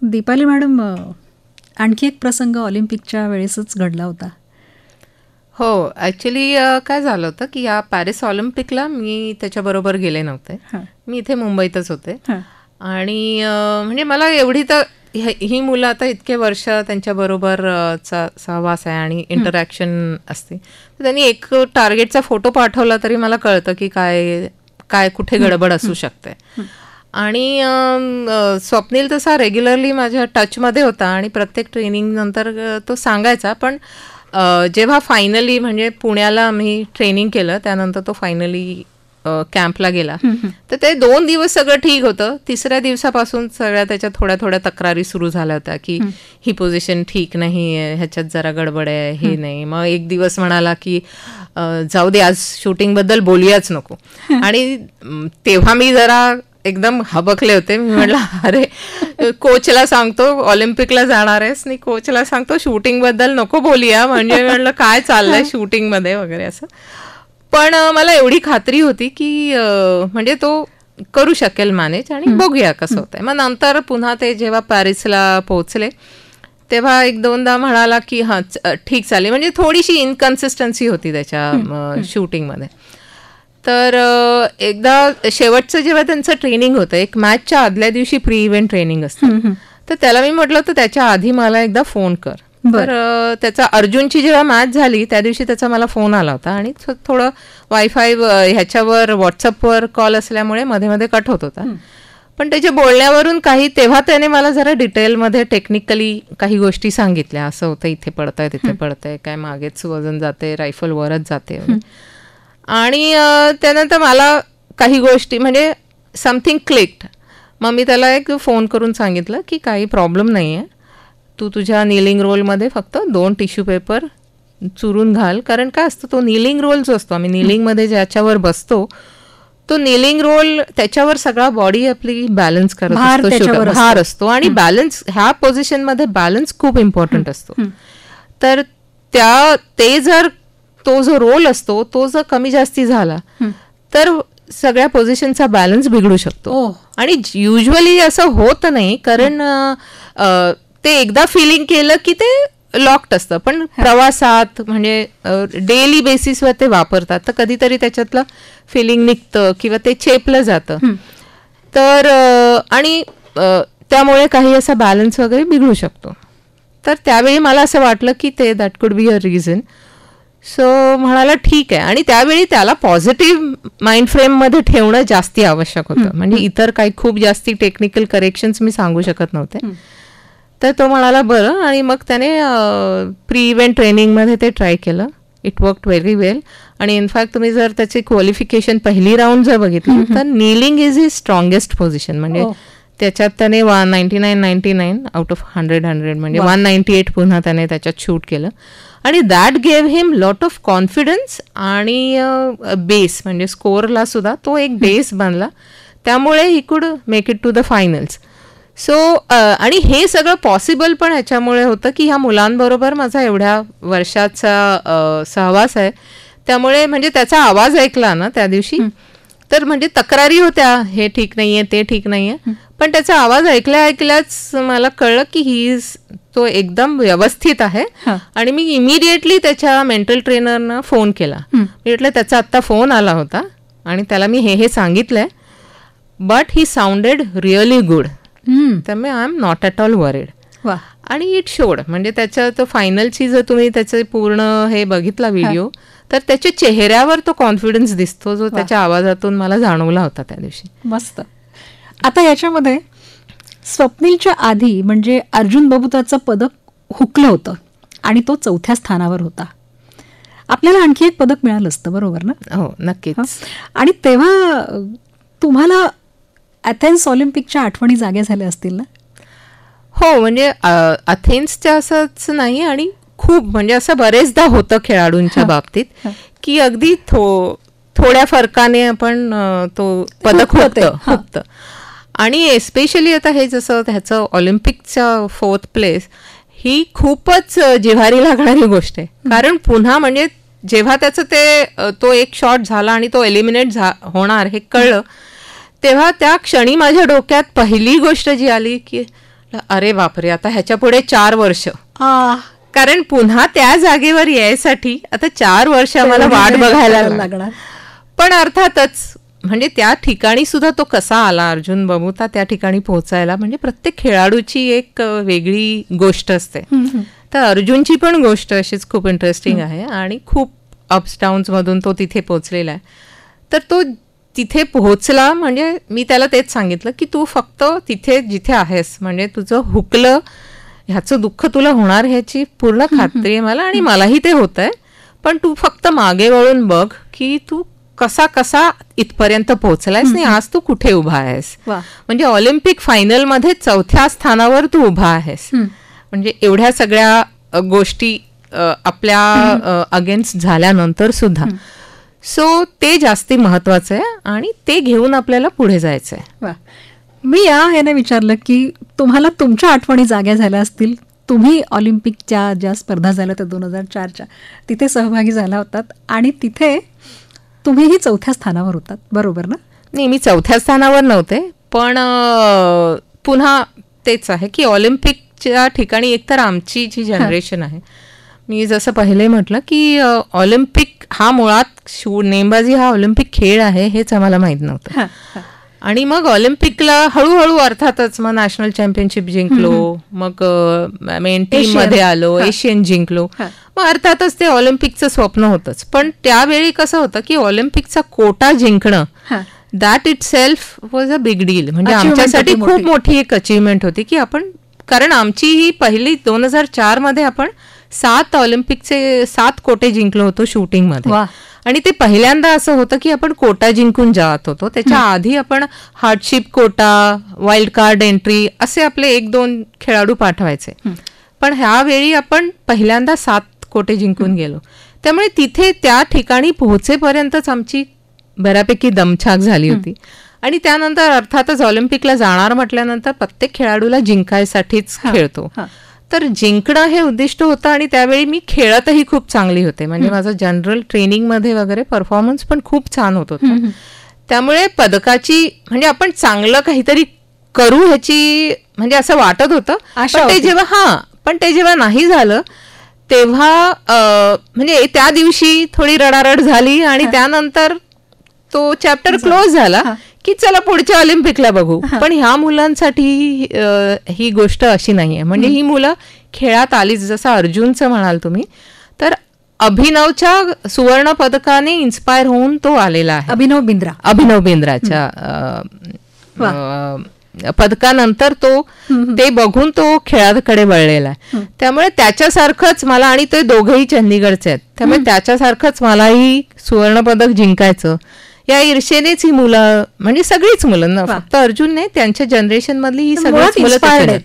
Deepali madam, आणखी एक प्रसंग ऑलिम्पिकच्या वेळेसच घडला होता. हो, ॲक्च्युली काय झालं होतं की या पॅरिस ऑलिम्पिकला मी त्याच्याबरोबर गेले नव्हते. मी इथे मुंबईतच होते. आणि म्हणजे मला एवढी तर ही मुलं आता इतके वर्ष त्यांच्याबरोबर सहवास आहे आणि इंटरॅक्शन असते, तर त्यांनी एक टार्गेटचा फोटो पाठवला तरी मला कळतं की काय कुठे गडबड असू शकते. आणि स्वप्नील तसा रेग्युलरली माझ्या टचमध्ये होता आणि प्रत्येक ट्रेनिंग नंतर तो सांगायचा. पण जेव्हा फायनली म्हणजे पुण्याला आम्ही ट्रेनिंग केलं त्यानंतर तो फायनली कॅम्पला गेला, तर ते 2 दिवस सगळं ठीक होतं. 3ऱ्या दिवसापासून सगळ्या त्याच्या थोड्या थोड्या तक्रारी सुरू झाल्या होत्या की ही पोझिशन ठीक नाही आहे, ह्याच्यात जरा गडबड आहे, हे नाही. मग एक दिवस म्हणाला की जाऊ दे, आज शूटिंगबद्दल बोलूयाच नको. आणि तेव्हा मी जरा एकदम हबकले होते. मी म्हटलं अरे कोचला सांगतो ऑलिम्पिकला जाणार आहेस आणि कोचला सांगतो शूटिंग बद्दल नको बोलूया, म्हणजे म्हटलं काय चाललंय शूटिंग मध्ये वगैरे असं. पण मला एवढी खात्री होती की म्हणजे तो करू शकेल मॅनेज आणि बघूया कसं होतंय. मग नंतर पुन्हा ते जेव्हा पॅरिसला पोहोचले तेव्हा 1-2दा म्हणाला की हां ठीक चालेल, म्हणजे थोडीशी इनकन्सिस्टन्सी होती त्याच्या शूटिंगमध्ये. तर एकदा शेवटचं जेव्हा त्यांचं ट्रेनिंग होतं, एक मॅचच्या आदल्या दिवशी प्री इव्हेंट ट्रेनिंग असतं, तर त्याला मी म्हटलं तर त्याच्या आधी मला एकदा फोन कर. तर त्याचा अर्जुनची जेव्हा मॅच झाली त्या दिवशी त्याचा मला फोन आला होता आणि थोडं वायफाय ह्याच्यावर व्हॉट्सअपवर कॉल असल्यामुळे मध्ये मध्ये कट होत होता. पण त्याच्या बोलण्यावरून तेव्हा त्याने मला जरा डिटेलमध्ये टेक्निकली काही गोष्टी सांगितल्या. असं होतं, इथे पडतंय तिथे पडतंय, काय मागेच वजन जाते, रायफल वरच जाते. आणि त्यानंतर मला काही गोष्टी म्हणजे समथिंग क्लिक्ड. मग मी त्याला एक फोन करून सांगितलं की काही प्रॉब्लेम नाही आहे, तू तुझ्या नीलिंग रोलमध्ये फक्त 2 टिश्यू पेपर चुरून घाल. कारण काय असतं, तो नीलिंग रोल जो असतो, आम्ही नीलिंगमध्ये ज्याच्यावर बसतो तो नीलिंग रोल त्याच्यावर सगळा बॉडी आपली बॅलन्स करत असतो, भार असतो. आणि बॅलन्स ह्या पोझिशनमध्ये बॅलन्स खूप इम्पॉर्टंट असतो. तर ते जर तो जो रोल असतो तो जर कमी जास्ती झाला तर सगळ्या पोझिशनचा बॅलन्स बिघडू शकतो. आणि युजली असं होत नाही, कारण ते एकदा फिलिंग केलं की ते लॉक्ड असतं. पण प्रवासात म्हणजे डेली बेसिसवर ते वापरतात, तर कधीतरी त्याच्यातलं फिलिंग निघतं किंवा ते चेपलं जातं. तर आणि त्यामुळे काही असा बॅलन्स वगैरे बिघडू शकतो. तर त्यावेळी मला असं वाटलं की that could be a reason. So म्हणाला ठीक आहे. आणि त्यावेळी त्याला पॉझिटिव्ह माइंड फ्रेममध्ये ठेवणं जास्ती आवश्यक होतं, म्हणजे इतर काही खूप जास्ती टेक्निकल करेक्शन्स मी सांगू शकत नव्हते. तर तो म्हणाला बरं. आणि मग त्याने प्री इव्हेंट ट्रेनिंगमध्ये ते ट्राय केलं. इट वर्कड व्हेरी वेल. आणि इनफॅक्ट तुम्ही जर त्याची क्वालिफिकेशन पहिली राऊंड जर बघितली तर kneeling is he strongest position. म्हणजे त्याच्यात त्याने 99 आउट ऑफ 100 म्हणजे 198 पुन्हा त्याने त्याच्यात शूट केलं. आणि that gave him lot of confidence आणि बेस, म्हणजे स्कोअरला सुद्धा तो एक बेस बनला. त्यामुळे ही could make it to the finals. So आणि हे सगळं पॉसिबल पण ह्याच्यामुळे होतं की ह्या मुलांबरोबर माझा एवढ्या वर्षाचा सहवास आहे. त्यामुळे म्हणजे त्याचा आवाज ऐकला ना त्या दिवशी, तर म्हणजे तक्रारी होत्या, हे ठीक नाहीये, ते ठीक नाहीये, पण त्याचा आवाज ऐकल्याच मला कळलं की तो एकदम व्यवस्थित आहे. आणि मी इमिडिएटली त्याच्या मेंटल ट्रेनरना फोन केला. मी म्हटलं त्याचा आत्ता फोन आला होता आणि त्याला मी हे सांगितलंय, बट ही साऊंडेड रिअली गुड, त्यामुळे I am not at all worried. आणि इट शोड, म्हणजे त्याच्या तो फायनलची जर तुम्ही त्याचे पूर्ण हे बघितला व्हिडिओ, तर त्याच्या चेहऱ्यावर तो कॉन्फिडन्स दिसतो जो त्याच्या आवाजातून मला जाणवला होता त्या दिवशी. मस्त. आता याच्यामध्ये स्वप्नीलच्या आधी म्हणजे अर्जुन बबुताचं पदक हुकलं होतं आणि तो 4थ्या स्थानावर होता. आपल्याला आणखी एक पदक मिळालं असतं, बरोबर ना? हो, नक्कीच. आणि तेव्हा तुम्हाला अथेन्स ऑलिम्पिकच्या आठवणी जाग्या झाल्या असतील ना? हो, म्हणजे अथेन्सच्या असंच नाही, आणि खूप म्हणजे असं बरेचदा होतं खेळाडूंच्या बाबतीत की अगदी थोड्या फरकाने आपण तो पदक हुकतं. आणि एस्पेशली आता हे जसं ह्याचं ऑलिम्पिकच्या 4th प्लेस ही खूपच जिव्हारी लागणारी गोष्ट आहे. कारण पुन्हा म्हणजे जेव्हा त्याचं तो एक शॉट झाला आणि तो एलिमिनेट होणार हे कळलं, तेव्हा त्या क्षणी माझ्या डोक्यात पहिली गोष्ट जी आली की अरे बापरे, आता ह्याच्या पुढे 4 वर्ष, कारण पुन्हा त्या जागेवर यायसाठी आता 4 वर्ष आम्हाला वाट बघायला लागणार. पण अर्थातच म्हणजे त्या ठिकाणी सुद्धा तो कसा आला अर्जुन बबुता त्या ठिकाणी पोहोचायला, म्हणजे प्रत्येक खेळाडूची एक वेगळी गोष्ट असते. तर अर्जुनची पण गोष्ट अशीच खूप इंटरेस्टिंग आहे आणि खूप अप्स डाऊन्स मधून तो तिथे पोहोचलेला आहे. तर तो तिथे पोहोचला म्हणजे मी त्याला तेच सांगितलं की तू फक्त तिथे जिथे आहेस, म्हणजे तुझं हुकलं, ह्याचं दुःख तुला होणार ह्याची पूर्ण खात्री आहे मला, आणि मलाही ते होत आहे, पण तू फक्त मागे वळून बघ की तू कसा इथपर्यंत पोहोचलायस आणि आज तू कुठे उभा आहेस. म्हणजे ऑलिम्पिक फायनलमध्ये 4थ्या स्थानावर तू उभा आहेस. म्हणजे एवढ्या सगळ्या गोष्टी आपल्या अगेन्स्ट झाल्यानंतर सुद्धा. सो ते जास्ती महत्वाचं आहे आणि ते घेऊन आपल्याला पुढे जायचं आहे. मी याने विचारलं की तुम्हाला तुमच्या आठवणी जाग्या झाल्या असतील. तुम्ही ऑलिम्पिकच्या ज्या स्पर्धा झाल्या त्या 2004च्या तिथे सहभागी झाला होतात आणि तिथे तुम्हीही 4थ्या स्थानावर होतात, बरोबर ना? नाही, मी 4थ्या स्थानावर नव्हते, पण पुन्हा तेच आहे की ऑलिम्पिकच्या ठिकाणी एकतर आमची जी जनरेशन आहे, मी जसं पहिले म्हटलं की ऑलिम्पिक हा मुळात नेमबाजी हा ऑलिम्पिक खेळ आहे हेच आम्हाला माहीत नव्हतं. आणि मग ऑलिम्पिकला हळूहळू अर्थातच मग नॅशनल चॅम्पियनशिप जिंकलो, मग मेन टीम मध्ये आलो, एशियन जिंकलो, मग अर्थातच ते ऑलिम्पिकचं स्वप्न होतंच. पण त्यावेळी कसं होतं की ऑलिम्पिकचा कोटा जिंकणं that it self was a big deal. म्हणजे आमच्यासाठी खूप मोठी एक अचीवमेंट होती की आपण, कारण आमची ही पहिली 2004 मध्ये आपण 7 ऑलिम्पिकचे 7 कोटे जिंकलो होतो शूटिंगमध्ये. आणि ते पहिल्यांदा असं होतं की आपण कोटा जिंकून जात होतो. त्याच्या आधी आपण hardship quota, wild card entry असे आपले 1-2 खेळाडू पाठवायचे, पण ह्यावेळी आपण पहिल्यांदा 7 कोटे जिंकून गेलो. त्यामुळे तिथे त्या ठिकाणी पोहोचेपर्यंतच आमची बऱ्यापैकी दमछाक झाली होती. आणि त्यानंतर अर्थातच ऑलिम्पिकला जाणार म्हटल्यानंतर प्रत्येक खेळाडूला जिंकायसाठीच खेळतो, तर जिंकणं हे उद्दिष्ट होतं. आणि त्यावेळी मी खेळतही खूप चांगली होते, म्हणजे माझं जनरल ट्रेनिंगमध्ये वगैरे परफॉर्मन्स पण खूप छान होत होता. त्यामुळे पदकाची म्हणजे आपण चांगलं काहीतरी करू ह्याची म्हणजे असं वाटत होतं. पण ते जेव्हा नाही झालं तेव्हा म्हणजे त्या दिवशी थोडी रडारड झाली आणि त्यानंतर तो चॅप्टर क्लोज झाला की चला पुढच्या ऑलिम्पिकला बघू. पण ह्या मुलांसाठी ही गोष्ट अशी नाहीये. म्हणजे ही मुलं खेळात आलीच, जसं अर्जुनचं म्हणाल तुम्ही, तर अभिनवच्या सुवर्ण पदकाने इन्स्पायर होऊन तो आलेला आहे. अभिनव बिंद्राच्या पदकानंतर ते बघून तो खेळाकडे वळलेला आहे. त्यामुळे त्याच्यासारखंच मला, आणि ते दोघेही चंदीगडचे आहेत, त्यामुळे त्याच्यासारखंच मलाही सुवर्ण पदक जिंकायचं या ईर्षेनेच ही मुलं, म्हणजे सगळीच मुलं, फक्त अर्जुन नाही, त्यांच्या जनरेशन मधली ही सगळीच मुलं.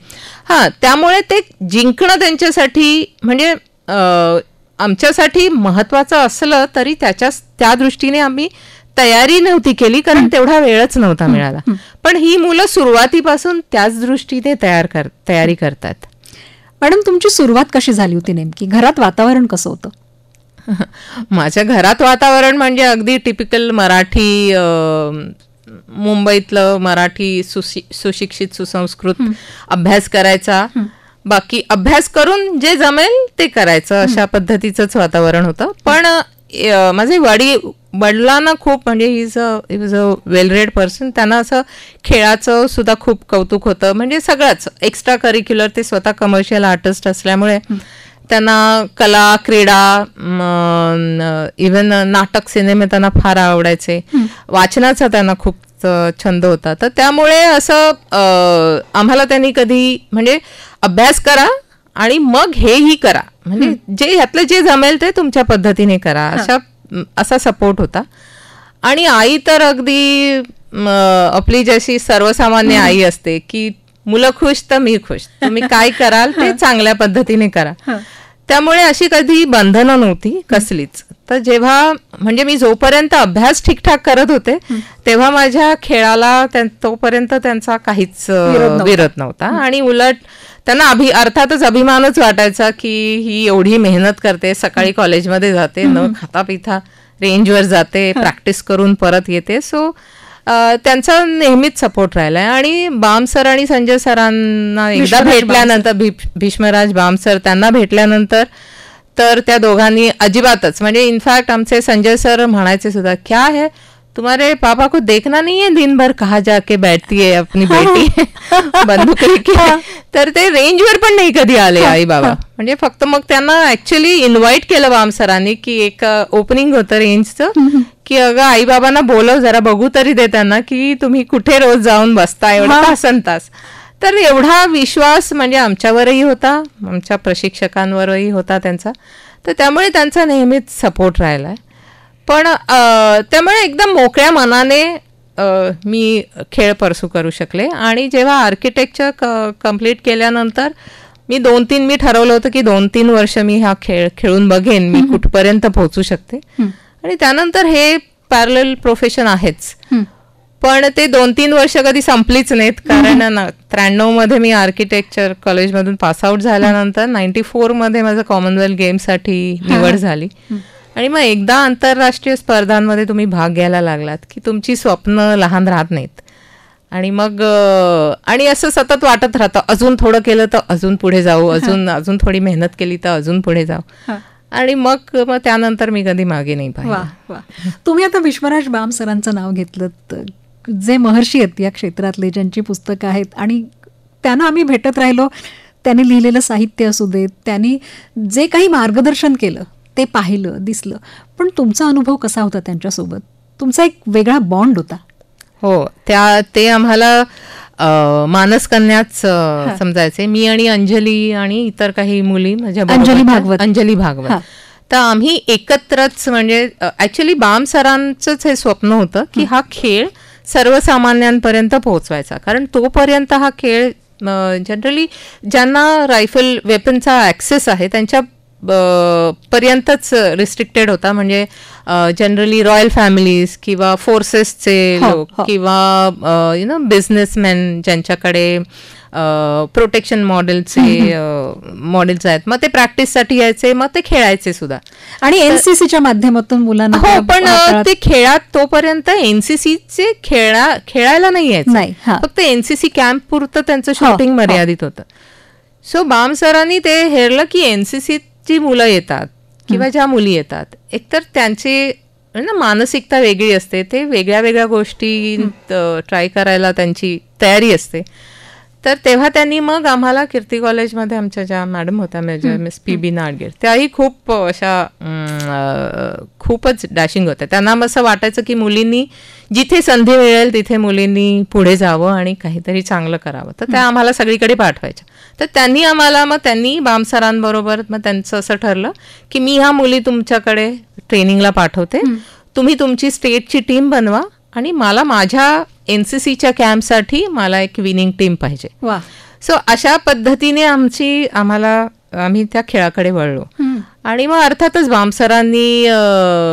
त्यामुळे ते जिंकणं त्यांच्यासाठी म्हणजे आमच्यासाठी महत्वाचं असलं तरी त्या दृष्टीने आम्ही तयारी नव्हती केली, कारण तेवढा वेळच नव्हता मिळाला. पण ही मुलं सुरुवातीपासून त्याच दृष्टीने तयारी करतात. मॅडम, तुमची सुरुवात कशी झाली होती नेमकी? घरात वातावरण कसं होतं? माझ्या घरात वातावरण म्हणजे अगदी टिपिकल मराठी, मुंबईतलं मराठी सुशिक्षित सुसंस्कृत, अभ्यास करायचा, बाकी अभ्यास करून जे जमेल ते करायचं, अशा पद्धतीचंच वातावरण होतं. पण माझे वडिलांना खूप म्हणजे he was a well read person. त्यांना असं खेळाचं सुद्धा खूप कौतुक होतं, म्हणजे सगळंच एक्स्ट्रा करिक्युलर. ते स्वतः कमर्शियल आर्टिस्ट असल्यामुळे त्यांना कला, क्रीडा, इव्हन नाटक, सिनेमे त्यांना फार आवडायचे. वाचनाचा त्यांना खूप छंद होता. तर त्यामुळे असं आम्हाला त्यांनी कधी म्हणजे अभ्यास करा आणि मग हेही करा, म्हणजे जे ह्यातलं जे जमेल ते तुमच्या पद्धतीने करा, असा सपोर्ट होता. आणि आई तर अगदी आपली जशी सर्वसामान्य आई असते की मुलं खुश तर मी खुश, तुम्ही काय कराल ते चांगल्या पद्धतीने करा. त्यामुळे अशी कधी बंधनं नव्हती कसलीच. तर जेव्हा म्हणजे मी जोपर्यंत अभ्यास ठीकठाक करत होते तेव्हा माझ्या खेळाला तोपर्यंत त्यांचा काहीच विरोध नव्हता. आणि उलट त्यांना अर्थातच अभिमानच वाटायचा की ही एवढी मेहनत करते, सकाळी कॉलेजमध्ये जाते, न खाता पिता रेंजवर जाते, प्रॅक्टिस करून परत येते. सो त्यांचा नेहमीच सपोर्ट राहिलाय. आणि बाम सर आणि संजय सरांना एकदा भेटल्यानंतर, भीष्मराज बाम सर, त्यांना भेटल्यानंतर तर त्या दोघांनी अजिबातच, म्हणजे इनफॅक्ट आमचे संजय सर म्हणायचे सुद्धा, क्या है तुम्हारे पापा को देखना नहीं है दिन भर कहाँ जाके बैठती है अपनी बेटी बंदूक लेके. तर ते रेंजवर पण नाही कधी आले आई बाबा. म्हणजे फक्त मग त्यांना ऍक्च्युली इन्व्हाइट केलं बाम सरांनी, की एक ओपनिंग होतं रेंजचं, की अगं आई बाबांना बोलव जरा, बघू तरी दे त्यांना की तुम्ही कुठे रोज जाऊन बसता एवढा तासन-तास. तर एवढा विश्वास म्हणजे आमच्यावरही होता, आमच्या प्रशिक्षकांवरही होता त्यांचा. तर त्यामुळे त्यांचा नेहमीच सपोर्ट राहिलाय. पण त्यामुळे एकदम मोकळ्या मनाने मी खेळ परसू करू शकले. आणि जेव्हा आर्किटेक्चर कम्प्लीट केल्यानंतर मी ठरवलं होतं की 2-3 वर्ष मी हा खेळ खेळून बघेन मी कुठपर्यंत पोहोचू शकते. आणि त्यानंतर हे पॅरलल प्रोफेशन आहेच. पण ते 2-3 वर्ष कधी संपलीच नाहीत, कारण 93 मध्ये मी आर्किटेक्चर कॉलेजमधून पासआउट झाल्यानंतर 94 मध्ये माझं कॉमनवेल्थ गेम्ससाठी निवड झाली. आणि मग एकदा आंतरराष्ट्रीय स्पर्धांमध्ये तुम्ही भाग घ्यायला लागलात की तुमची स्वप्न लहान राहत नाहीत. आणि मग आणि असं सतत वाटत राहतं, अजून थोडं केलं तर अजून पुढे जाऊ, अजून थोडी मेहनत केली तर अजून पुढे जाऊ. आणि मग त्यानंतर मी कधी मागे नाही पाहिलं. तुम्ही आता भीष्मराज बाम सरांचं नाव घेतलं, जे महर्षी आहेत या क्षेत्रातले, ज्यांची पुस्तकं आहेत, आणि त्यांना आम्ही भेटत राहिलो. त्यांनी लिहिलेलं साहित्य असू देत, त्यांनी जे काही मार्गदर्शन केलं ते पाहिलं, दिसलं. पण तुमचा अनुभव कसा होता त्यांच्यासोबत? तुमचा एक वेगळा बॉन्ड होता. हो, ते आम्हाला मानसकन्याच समजायचे. मी आणि अंजली आणि इतर काही मुली, माझ्या अंजली भागवत, तर आम्ही एकत्रच, म्हणजे ऍक्च्युली बाम सरांचंच हे स्वप्न होतं की हा खेळ सर्वसामान्यांपर्यंत पोहोचवायचा. कारण तोपर्यंत हा खेळ जनरली ज्यांना रायफल वेपनचा ऍक्सेस आहे त्यांच्या पर्यंतच रिस्ट्रिक्टेड होता. म्हणजे जनरली रॉयल फॅमिलीज किंवा फोर्सेसचे लोक किंवा बिझनेसमॅन ज्यांच्याकडे प्रोटेक्शन मॉडेल्स आहेत, मग ते प्रॅक्टिससाठी यायचे, मग ते खेळायचे सुद्धा. आणि एनसीसीच्या माध्यमातून मुलांना, हो, पण ते खेळात तोपर्यंत एनसीसीचे खेळायला नाही यायचं, फक्त एनसीसी कॅम्प पुरतं त्यांचं शूटिंग मर्यादित होतं. सो बाम सरांनी ते हेरलं की एनसीसी जी मुलं येतात किंवा ज्या मुली येतात, एकतर त्यांची मानसिकता वेगळी असते, ते वेगळ्या वेगळ्या गोष्टी ट्राय करायला त्यांची तयारी असते. तर तेव्हा त्यांनी मग आम्हाला कीर्ती कॉलेजमध्ये आमच्या ज्या मॅडम होत्या, मिस पी.बी. नाडगीर, त्याही खूप अशा खूपच डॅशिंग होत्या. त्यांना असं वाटायचं की मुलींनी जिथे संधी मिळेल तिथे मुलींनी पुढे जावं आणि काहीतरी चांगलं करावं. तर त्या आम्हाला सगळीकडे पाठवायच्या. तर त्यांनी बाम सरांबरोबर मग त्यांचं असं ठरलं की मी ह्या मुली तुमच्याकडे ट्रेनिंगला पाठवते, तुम्ही तुमची स्टेटची टीम बनवा आणि मला माझ्या एनसीसीच्या कॅम्पसाठी मला एक विनिंग टीम पाहिजे. सो अशा पद्धतीने आम्ही त्या खेळाकडे वळलो. आणि मग अर्थातच बाम सरांनी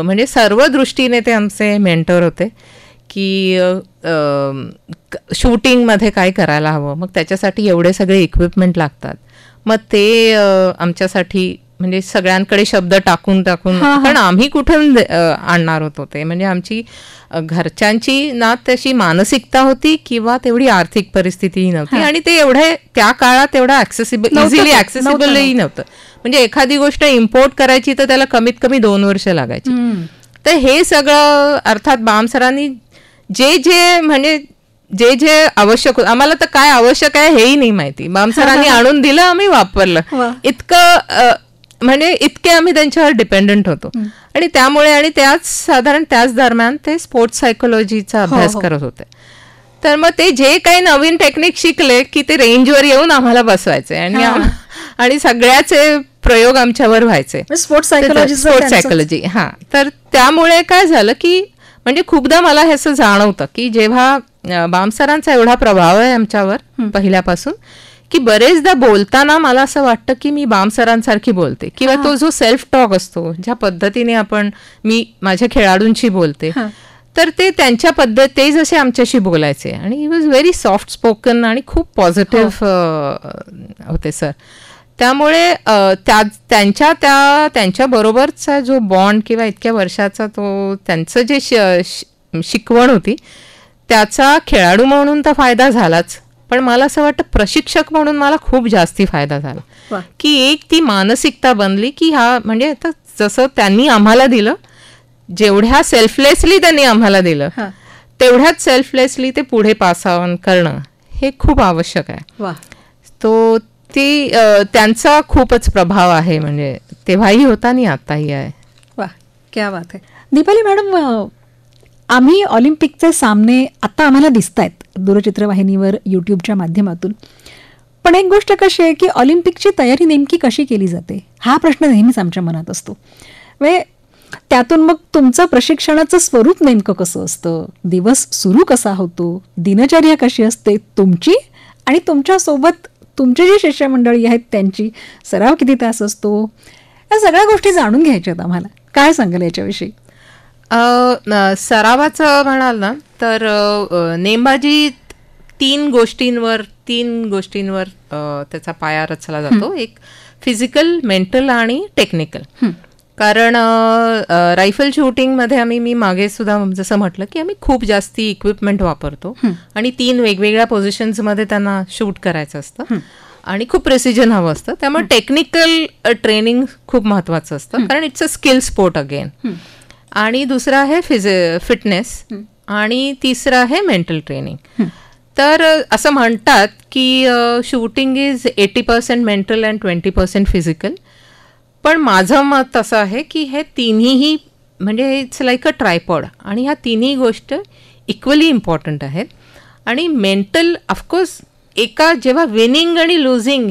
म्हणजे सर्व दृष्टीने ते आमचे मेंटर होते की शूटिंगमध्ये काय करायला हवं, मग त्याच्यासाठी एवढे सगळे इक्विपमेंट लागतात, मग ते आमच्यासाठी म्हणजे सगळ्यांकडे शब्द टाकून कारण आम्ही कुठून आणणार होतो ते, म्हणजे आमची घरच्यांची ना तशी मानसिकता होती किंवा तेवढी आर्थिक परिस्थितीही नव्हती, आणि ते एवढे त्या काळात एवढं इझिली ऍक्सेसिबलही नव्हतं. म्हणजे एखादी गोष्ट इम्पोर्ट करायची तर त्याला कमीत कमी 2 वर्ष लागायची. तर हे सगळं अर्थात बाम सरांनी जे जे आवश्यक होतं, आम्हाला तर काय आवश्यक आहे हेही नाही माहिती, बाम सरांनी आणून दिलं, आम्ही वापरलं. म्हणजे इतके आम्ही त्यांच्यावर डिपेंडंट होतो. आणि त्यामुळे आणि साधारण त्याच दरम्यान ते स्पोर्ट्स सायकोलॉजीचा अभ्यास करत होते. तर मग ते जे काही नवीन टेक्निक शिकले की ते रेंजवर येऊन आम्हाला बसवायचे आणि सगळ्याचे प्रयोग आमच्यावर व्हायचे. Sports psychology. हा, तर त्यामुळे काय झालं की म्हणजे खूपदा मला हे असं जाणवतं की जेव्हा बाम सरांचा एवढा प्रभाव आहे आमच्यावर पहिल्यापासून, की बरेचदा बोलताना मला असं वाटतं की मी बाम सरांसारखी बोलते, किंवा तो जो सेल्फ टॉक असतो, ज्या पद्धतीने मी माझ्या खेळाडूंशी बोलते, तर ते त्यांच्या ते जसे आमच्याशी बोलायचे, आणि he was very soft spoken आणि खूप पॉझिटिव्ह होते सर. त्यामुळे त्यांच्या बरोबरचा जो बॉन्ड किंवा इतक्या वर्षाचा त्यांचं जे शिकवण होती त्याचा खेळाडू म्हणून तर फायदा झालाच, पण मला असं वाटतं प्रशिक्षक म्हणून मला खूप जास्ती फायदा झाला, की एक ती मानसिकता बनली की म्हणजे आता जसं त्यांनी आम्हाला दिलं, जेवढ्या सेल्फलेसली त्यांनी आम्हाला दिलं तेवढ्याच सेल्फलेसली ते पुढे पास ऑन करणं हे खूप आवश्यक आहे. तो त्यांचा खूपच प्रभाव आहे, म्हणजे तेव्हाही होता आणि आताही आहे. वा, क्या बात आहे. दीपाली मॅडम, आम्ही ऑलिम्पिकचे सामने आता आम्हाला दिसत आहेत दूरचित्रवाहिनीवर, यूट्यूबच्या माध्यमातून, पण एक गोष्ट कशी आहे की ऑलिम्पिकची तयारी नेमकी कशी केली जाते हा प्रश्न नेहमीच आमच्या मनात असतो. म्हणजे त्यातून मग तुमचं प्रशिक्षणाचं स्वरूप नेमकं कसं असतं, दिवस सुरू कसा होतो, दिनचर्या कशी असते तुमची, आणि तुमच्यासोबत तुमची जी शिष्यमंडळी आहेत त्यांची सराव किती तास असतो, या सगळ्या गोष्टी जाणून घ्यायच्यात आम्हाला. काय सांगाल याच्याविषयी? सरावाचं म्हणाल ना तर नेमबाजी तीन गोष्टींवर त्याचा पाया रचला जातो. एक फिजिकल, मेंटल आणि टेक्निकल. कारण रायफल शूटिंगमध्ये मी मागे सुद्धा जसं म्हटलं की आम्ही खूप जास्ती इक्विपमेंट वापरतो आणि 3 वेगवेगळ्या पोझिशन्समध्ये त्यांना शूट करायचं असतं आणि खूप प्रिसिजन हवं असतं. त्यामुळे टेक्निकल ट्रेनिंग खूप महत्त्वाचं असतं, कारण it's a skill sport again. आणि दुसरं आहे फिटनेस, आणि तिसरं आहे मेंटल ट्रेनिंग. तर असं म्हणतात की shooting is 80% mental and 20% physical. पण माझं मत असं आहे की हे तिन्हीही म्हणजे इट्स लाईक अ ट्रायपॉड, आणि ह्या तिन्ही गोष्ट इक्वली इम्पॉर्टंट आहेत. आणि मेंटल ऑफकोर्स जेव्हा विनिंग आणि लुझिंग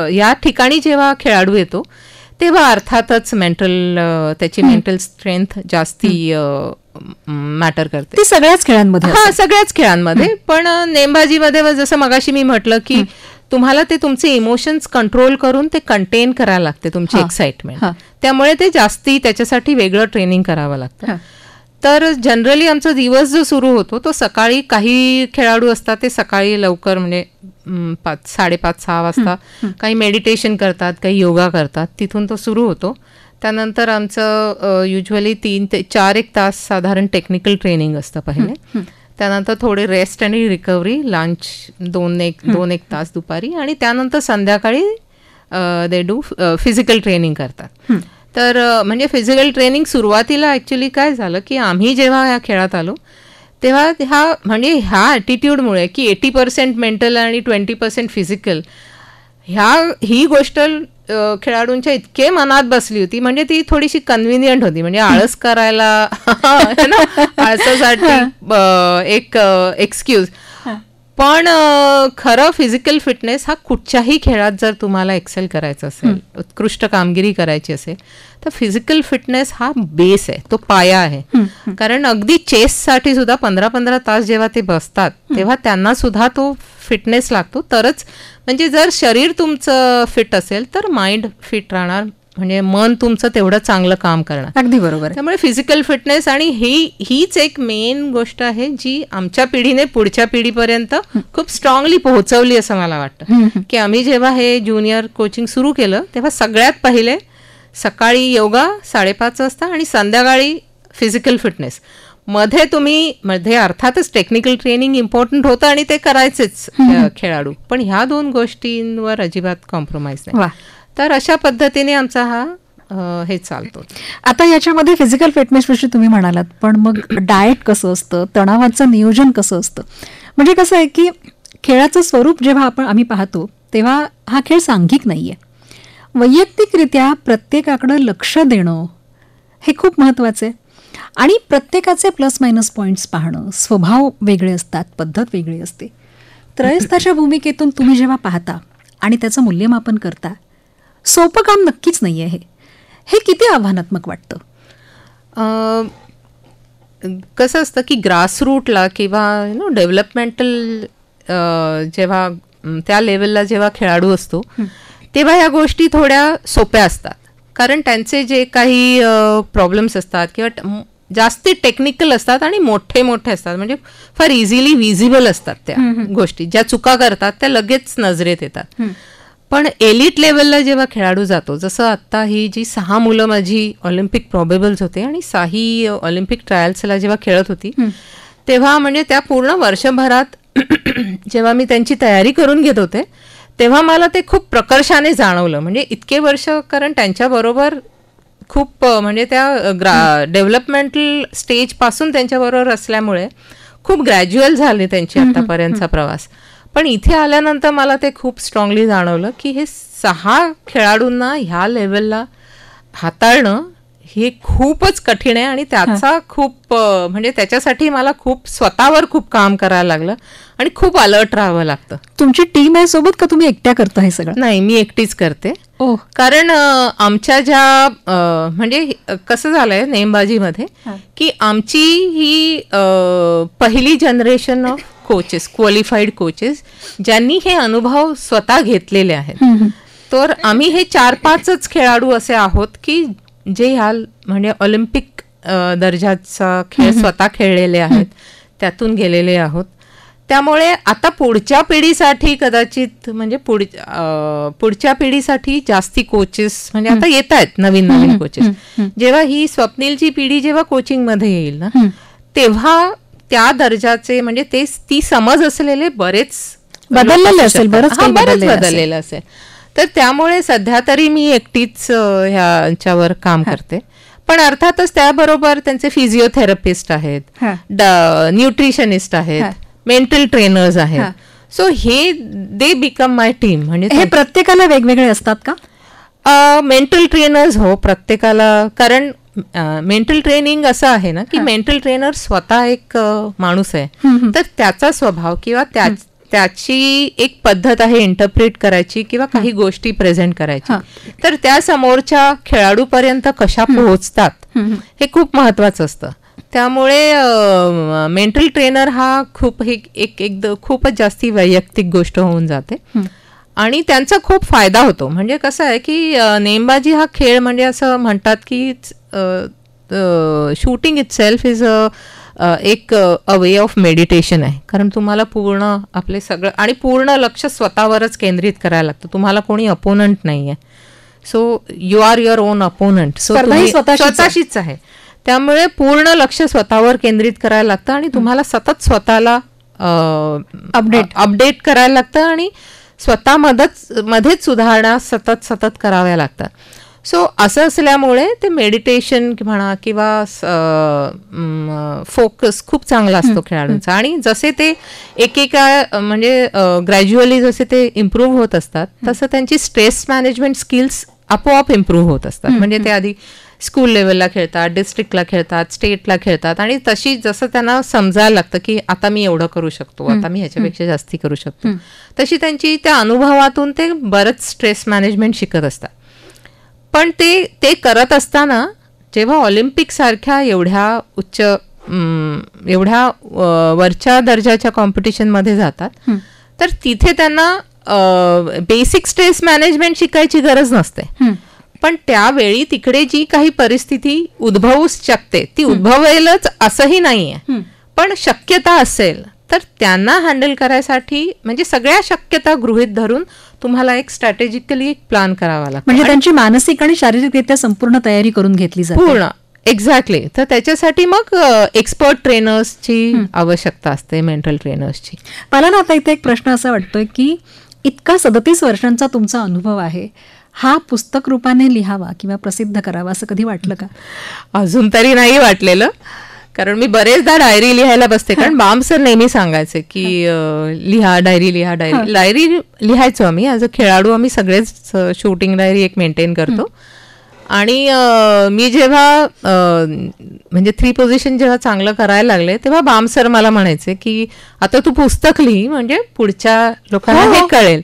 ह्या ठिकाणी जेव्हा खेळाडू येतो तेव्हा अर्थातच त्याची मेंटल स्ट्रेंथ जास्ती मॅटर करते. ती सगळ्याच खेळांमध्ये. सगळ्याच खेळांमध्ये. पण नेमबाजीमध्ये जसं मगाशी मी म्हटलं की तुम्हाला ते तुमचे इमोशन्स कंट्रोल करून ते कंटेन करायला लागते, तुमची एक्साइटमेंट. त्यामुळे ते जास्ती त्याच्यासाठी वेगळं ट्रेनिंग करावं लागतं. तर जनरली आमचा दिवस जो सुरू होतो तो सकाळी, काही खेळाडू असतात ते सकाळी लवकर म्हणजे 5:30-6 वाजता काही मेडिटेशन करतात, काही योगा करतात, तिथून तो सुरू होतो. त्यानंतर आमचं युजली 3 ते 4 तास साधारण टेक्निकल ट्रेनिंग असतं पहिले. त्यानंतर थोडे रेस्ट आणि रिकव्हरी, लंच 2-1 तास दुपारी, आणि त्यानंतर संध्याकाळी दे डू फिजिकल ट्रेनिंग करतात. तर म्हणजे फिजिकल ट्रेनिंग सुरुवातीला ॲक्च्युली काय झालं की आम्ही जेव्हा ह्या खेळात आलो तेव्हा ह्या ॲटिट्यूडमुळे की 80% मेंटल आणि 20% फिजिकल, ही गोष्ट खेळाडूंच्या इतके मनात बसली होती, म्हणजे ती थोडीशी कन्व्हिनियंट होती. म्हणजे आळस करायला आळसासाठी एक एक्सक्यूज. पण खरं फिजिकल फिटनेस हा कुठच्याही खेळात जर तुम्हाला एक्सेल करायचं असेल, उत्कृष्ट कामगिरी करायची असेल, तर फिजिकल फिटनेस हा बेस आहे, तो पाया आहे. कारण अगदी चेससाठी सुद्धा 15-15 तास जेव्हा ते बसतात तेव्हा त्यांना सुद्धा तो फिटनेस लागतो. तरच म्हणजे जर शरीर तुमचं फिट असेल तर माइंड फिट राहणार, म्हणजे मन तुमचं तेवढं चांगलं काम करणार. अगदी बरोबर आहे. त्यामुळे फिजिकल फिटनेस आणि हीच एक मेन गोष्ट आहे जी आमच्या पिढीने पुढच्या पिढीपर्यंत खूप स्ट्रॉंगली पोहोचवली असं मला वाटतं. की आम्ही जेव्हा हे ज्युनियर कोचिंग सुरू केलं तेव्हा सगळ्यात पहिले सकाळी योगा 5:30 वाजता आणि संध्याकाळी फिजिकल फिटनेस. मध्ये अर्थातच टेक्निकल ट्रेनिंग इम्पॉर्टंट होतं आणि ते करायचेच खेळाडू, पण ह्या 2 गोष्टींवर अजिबात कॉम्प्रोमाइज नाही. तर अशा पद्धतीने आमचा हा हे चालतो. आता याच्यामध्ये फिजिकल फिटनेस विषयी तुम्ही म्हणालात, पण मग डाएट कसं असतं, तणावाचं नियोजन कसं असतं? म्हणजे कसं आहे की खेळाचं स्वरूप जेव्हा आम्ही पाहतो तेव्हा हा खेळ सांघिक नाहीये. वैयक्तिकरित्या प्रत्येकाकडं लक्ष देणं हे खूप महत्त्वाचं आहे आणि प्रत्येकाचे प्लस मायनस पॉईंट्स पाहणं. स्वभाव वेगळे असतात, पद्धत वेगळी असते. त्रयस्थाच्या भूमिकेतून तुम्ही जेव्हा पाहता आणि त्याचं मूल्यमापन करता, सोपं काम नक्कीच नाही आहे. हे किती आव्हानात्मक वाटतं? कसं असतं की ग्रासरूटला किंवा डेव्हलपमेंटल जेव्हा त्या लेवलला जेव्हा खेळाडू असतो तेव्हा ह्या गोष्टी थोड्या सोप्या असतात, कारण त्यांचे जे काही प्रॉब्लेम्स असतात किंवा जास्ती टेक्निकल असतात आणि मोठे मोठे असतात, म्हणजे फार इझिली विजिबल असतात त्या गोष्टी. ज्या चुका करतात त्या लगेच नजरेत येतात. पण एलिट लेवलला जेव्हा खेळाडू जातो, जसं आत्ता ही जी 6 मुलं माझी ऑलिम्पिक प्रॉबेबल्स होते आणि 6 ऑलिम्पिक ट्रायल्सला जेव्हा खेळत होती तेव्हा म्हणजे त्या पूर्ण वर्षभरात जेव्हा मी त्यांची तयारी करून घेत होते तेव्हा मला ते खूप प्रकर्षाने जाणवलं. म्हणजे इतके वर्ष, कारण त्यांच्याबरोबर खूप म्हणजे त्या डेव्हलपमेंटल स्टेजपासून त्यांच्याबरोबर असल्यामुळे खूप ग्रॅज्युअल झाले त्यांची आतापर्यंतचा प्रवास. पण इथे आल्यानंतर मला ते खूप स्ट्रॉंगली जाणवलं की हे 6 खेळाडूंना ह्या लेवलला हाताळणं हे खूपच कठीण आहे आणि त्याचा खूप म्हणजे त्याच्यासाठी मला खूप स्वतःवर खूप काम करायला लागलं आणि खूप अलर्ट राहावं लागतं. तुमची टीम आहे सोबत का तुम्ही एकट्या करता हे सगळं? नाही, मी एकटीच करते. कारण आमच्या ज्या म्हणजे कसं झालंय नेमबाजीमध्ये की आमची ही पहिली generation of coaches, qualified coaches, ज्यांनी हे अनुभव स्वतः घेतलेले आहेत. तर आम्ही हे 4-5च खेळाडू असे आहोत की जे ह्या म्हणजे ऑलिम्पिक दर्जाचा खेळ स्वतः खेळलेले आहेत, त्यातून गेलेले आहोत. त्यामुळे आता पुढच्या पिढीसाठी कदाचित म्हणजे पुढच्या पिढीसाठी जास्ती कोचेस म्हणजे आता येत आहेत नवीन नवीन कोचेस. जेव्हा ही स्वप्नीलची पिढी जेव्हा कोचिंगमध्ये येईल ना तेव्हा त्या दर्जाचे म्हणजे ती समज असलेले बरेच बदललेलं असेल. तर त्यामुळे सध्या तरी मी एकटीच ह्याच्यावर काम करते. पण अर्थातच त्याबरोबर त्यांचे फिजिओथेरपिस्ट आहेत, न्यूट्रिशनिस्ट आहेत, मेंटल ट्रेनर्स आहेत. सो हे दे बिकम माय टीम. म्हणजे हे प्रत्येकाला वेगवेगळे असतात का? मेंटल ट्रेनर्स हो प्रत्येकाला, कारण मेंटल ट्रेनिंग असं आहे ना की मेंटल ट्रेनर स्वतः एक माणूस आहे, तर त्याचा स्वभाव किंवा त्याची एक पद्धत आहे इंटरप्रिट करायची किंवा काही गोष्टी प्रेझेंट करायची, तर त्या समोरच्या खेळाडूपर्यंत कशा पोहोचतात हे खूप महत्वाचं असतं. त्यामुळे मेंटल ट्रेनर हा खूप खूपच जास्ती वैयक्तिक गोष्ट होऊन जाते आणि त्यांचा खूप फायदा होतो. म्हणजे कसं आहे की नेमबाजी हा खेळ म्हणजे असं म्हणतात की शूटिंग इट सेल्फ इज एक वे ऑफ मेडिटेशन आहे, कारण तुम्हाला पूर्ण आपले सगळं आणि पूर्ण लक्ष स्वतःवरच केंद्रित करायला लागतं. तुम्हाला कोणी अपोनंट नाही आहे. So you are your own opponent. So स्वतःशीच आहे. त्यामुळे पूर्ण लक्ष स्वतःवर केंद्रित करायला लागतं आणि तुम्हाला सतत स्वतःला अपडेट करायला लागतं आणि स्वतः मध्येच सुधारणा सतत कराव्या लागतात. सो असं असल्यामुळे ते मेडिटेशन म्हणा किंवा फोकस खूप चांगला असतो खेळाडूंचा. आणि जसे ते एकेका म्हणजे ग्रॅज्युअली जसे ते इम्प्रूव्ह होत असतात तसं त्यांची स्ट्रेस मॅनेजमेंट स्किल्स आपोआप इम्प्रूव्ह होत असतात. म्हणजे ते आधी स्कूल लेवलला खेळतात, डिस्ट्रिक्टला खेळतात, स्टेटला खेळतात आणि तशी जसं त्यांना समजायला लागतं की आता मी एवढं करू शकतो, आता मी ह्याच्यापेक्षा जास्ती करू शकतो, तशी त्यांची त्या अनुभवातून ते बरंच स्ट्रेस मॅनेजमेंट शिकत असतात. पण ते करत असताना जेव्हा ऑलिम्पिक सारख्या एवढ्या वरच्या दर्जाच्या कॉम्पिटिशनमध्ये जातात तर तिथे त्यांना बेसिक स्ट्रेस मॅनेजमेंट शिकायची गरज नसते. पण त्यावेळी तिकडे जी काही परिस्थिती उद्भवू शकते ती उद्भवेलच असंही नाहीये, पण शक्यता असेल तर त्यांना हँडल करायसाठी म्हणजे सगळ्या शक्यता गृहीत धरून तुम्हाला एक स्ट्रॅटेजिकली एक प्लॅन करावा लागतो. म्हणजे त्यांची मानसिक आणि शारीरिकरित्या संपूर्ण तयारी करून घेतली जाते पूर्ण. एक्झॅक्टली. तर त्याच्यासाठी मग एक्सपर्ट ट्रेनर्सची आवश्यकता असते, मेंटल ट्रेनर्सची. मला ना आता इथे एक प्रश्न असा वाटतोय की इतका 37 वर्षांचा तुमचा अनुभव आहे, हा पुस्तक रूपाने लिहावा किंवा प्रसिद्ध करावा असं कधी वाटलं का? अजून तरी नाही वाटलेलं, कारण मी बरेचदा डायरी लिहायला बसते. कारण बाम सर नेहमी सांगायचे की लिहा डायरी, लिहा डायरी. डायरी लिहायचो आम्ही ॲज अ खेळाडू. आम्ही सगळेच शूटिंग डायरी एक मेंटेन करतो. आणि मी जेव्हा म्हणजे 3 पोझिशन जेव्हा चांगलं करायला लागले तेव्हा बाम सर मला म्हणायचे की आता तू पुस्तक लिही, म्हणजे पुढच्या लोकांना हे कळेल.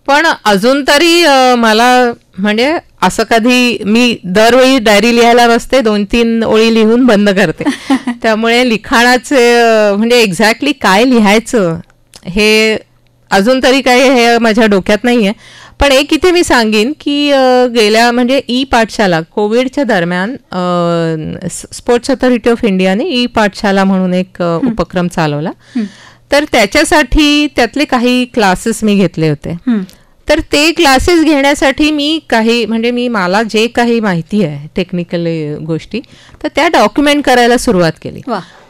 पण अजून तरी मला म्हणजे असं कधी मी दरवेळी डायरी लिहायला बसते, 2-3 ओळी लिहून बंद करते. त्यामुळे लिखाणाचे म्हणजे एक्झॅक्टली काय लिहायचं हे अजून तरी काही हे माझ्या डोक्यात नाहीये. पण एक इथे मी सांगेन की गेल्या म्हणजे ई पाठशाला कोविडच्या दरम्यान स्पोर्ट्स अथॉरिटी ऑफ इंडियाने ई पाठशाला म्हणून एक उपक्रम चालवला. तर त्याच्यासाठी त्यातले काही क्लासेस मी घेतले होते. तर ते क्लासेस घेण्यासाठी मी काही म्हणजे मला जे काही माहिती आहे टेक्निकल गोष्टी तर त्या डॉक्युमेंट करायला सुरुवात केली.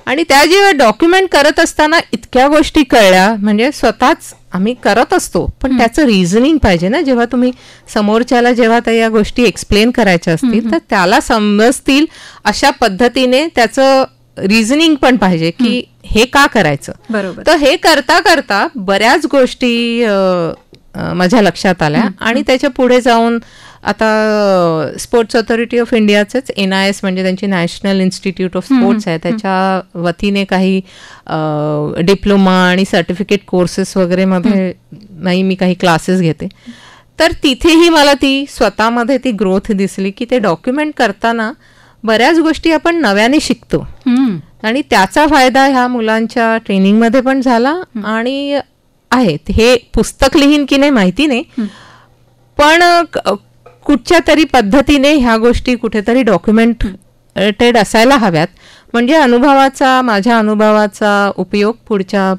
आणि त्या जेव्हा डॉक्युमेंट करत असताना इतक्या गोष्टी कळल्या, म्हणजे स्वतःच आम्ही करत असतो पण त्याचं रिझनिंग पाहिजे ना. जेव्हा तुम्ही समोरच्याला जेव्हा त्या गोष्टी एक्सप्लेन करायच्या असतील तर त्याला समजतील अशा पद्धतीने त्याचं रिझनिंग पण पाहिजे की हे का करायचं. बरोबर. तर हे करता करता बऱ्याच गोष्टी माझ्या लक्षात आल्या. आणि त्याच्या पुढे जाऊन आता स्पोर्ट्स अथॉरिटी ऑफ इंडियाचेच NIS म्हणजे त्यांची नॅशनल इन्स्टिट्यूट ऑफ स्पोर्ट्स आहे, त्याच्या वतीने काही डिप्लोमा आणि सर्टिफिकेट कोर्सेस वगैरे मध्ये मी काही क्लासेस घेते. तर तिथेही मला ती स्वतःमध्ये ती ग्रोथ दिसली की ते डॉक्युमेंट करताना बऱ्याच गोष्टी आपण नव्याने शिकतो. आणि त्याचा फायदा ह्या मुलांच्या ट्रेनिंगमध्ये पण झाला. आणि आहेत हे पुस्तक लिहीन की नाही माहिती नाही, पण कुठच्या तरी पद्धतीने ह्या गोष्टी कुठेतरी डॉक्युमेंटेड असायला हव्यात, म्हणजे माझ्या अनुभवाचा उपयोग पुढच्या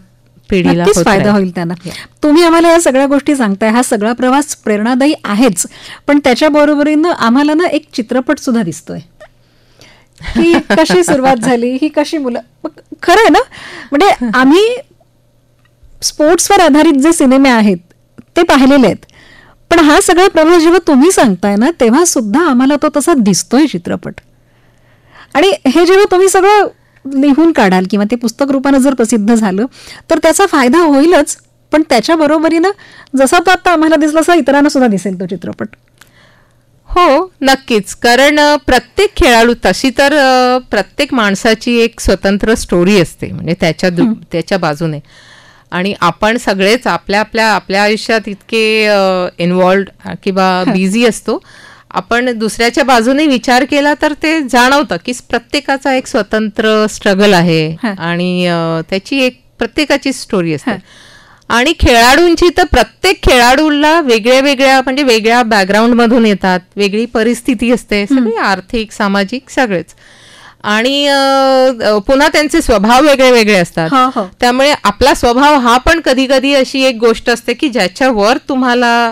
पिढीला फायदा होईल त्यांना. तुम्ही आम्हाला या सगळ्या गोष्टी सांगताय, हा सगळा प्रवास प्रेरणादायी आहेच, पण त्याच्या बरोबरीनं आम्हाला ना एक चित्रपट सुद्धा दिसतोय की कशी सुरुवात झाली, ही कशी मुलं. खरं आहे ना, म्हणजे आम्ही स्पोर्ट्सवर आधारित जे सिनेमे आहेत ते पाहिलेले आहेत, पण हा सगळा प्रवास जेव्हा तुम्ही सांगताय ना तेव्हा सुद्धा आम्हाला तो तसा दिसतोय चित्रपट. आणि हे जेव्हा तुम्ही सगळं लिहून काढाल किंवा ते पुस्तक रूपानं जर प्रसिद्ध झालं तर त्याचा फायदा होईलच, पण त्याच्या बरोबरीनं जसा तो आता आम्हाला दिसला तसा इतरांना सुद्धा दिसेल तो चित्रपट. हो नक्कीच. कारण प्रत्येक खेळाडू तशी तर प्रत्येक माणसाची एक स्वतंत्र स्टोरी असते, म्हणजे त्याच्या बाजूने. आणि आपण सगळेच आपल्या आयुष्यात इतके इन्व्हॉल्ड किंवा बिझी असतो, आपण दुसऱ्याच्या बाजूने विचार केला तर ते जाणवतं की प्रत्येकाचा एक स्वतंत्र स्ट्रगल आहे आणि त्याची एक प्रत्येकाची स्टोरी असते. आणि खेळाडूंची तर प्रत्येक खेळाडूला वेगळ्या म्हणजे वेगळ्या बॅकग्राऊंड मधून येतात, वेगळी परिस्थिती असते, सगळे आर्थिक सामाजिक सगळेच. आणि पुन्हा त्यांचे स्वभाव वेगळे वेगळे असतात. त्यामुळे आपला स्वभाव हा पण कधी कधी अशी एक गोष्ट असते की ज्याच्यावर तुम्हाला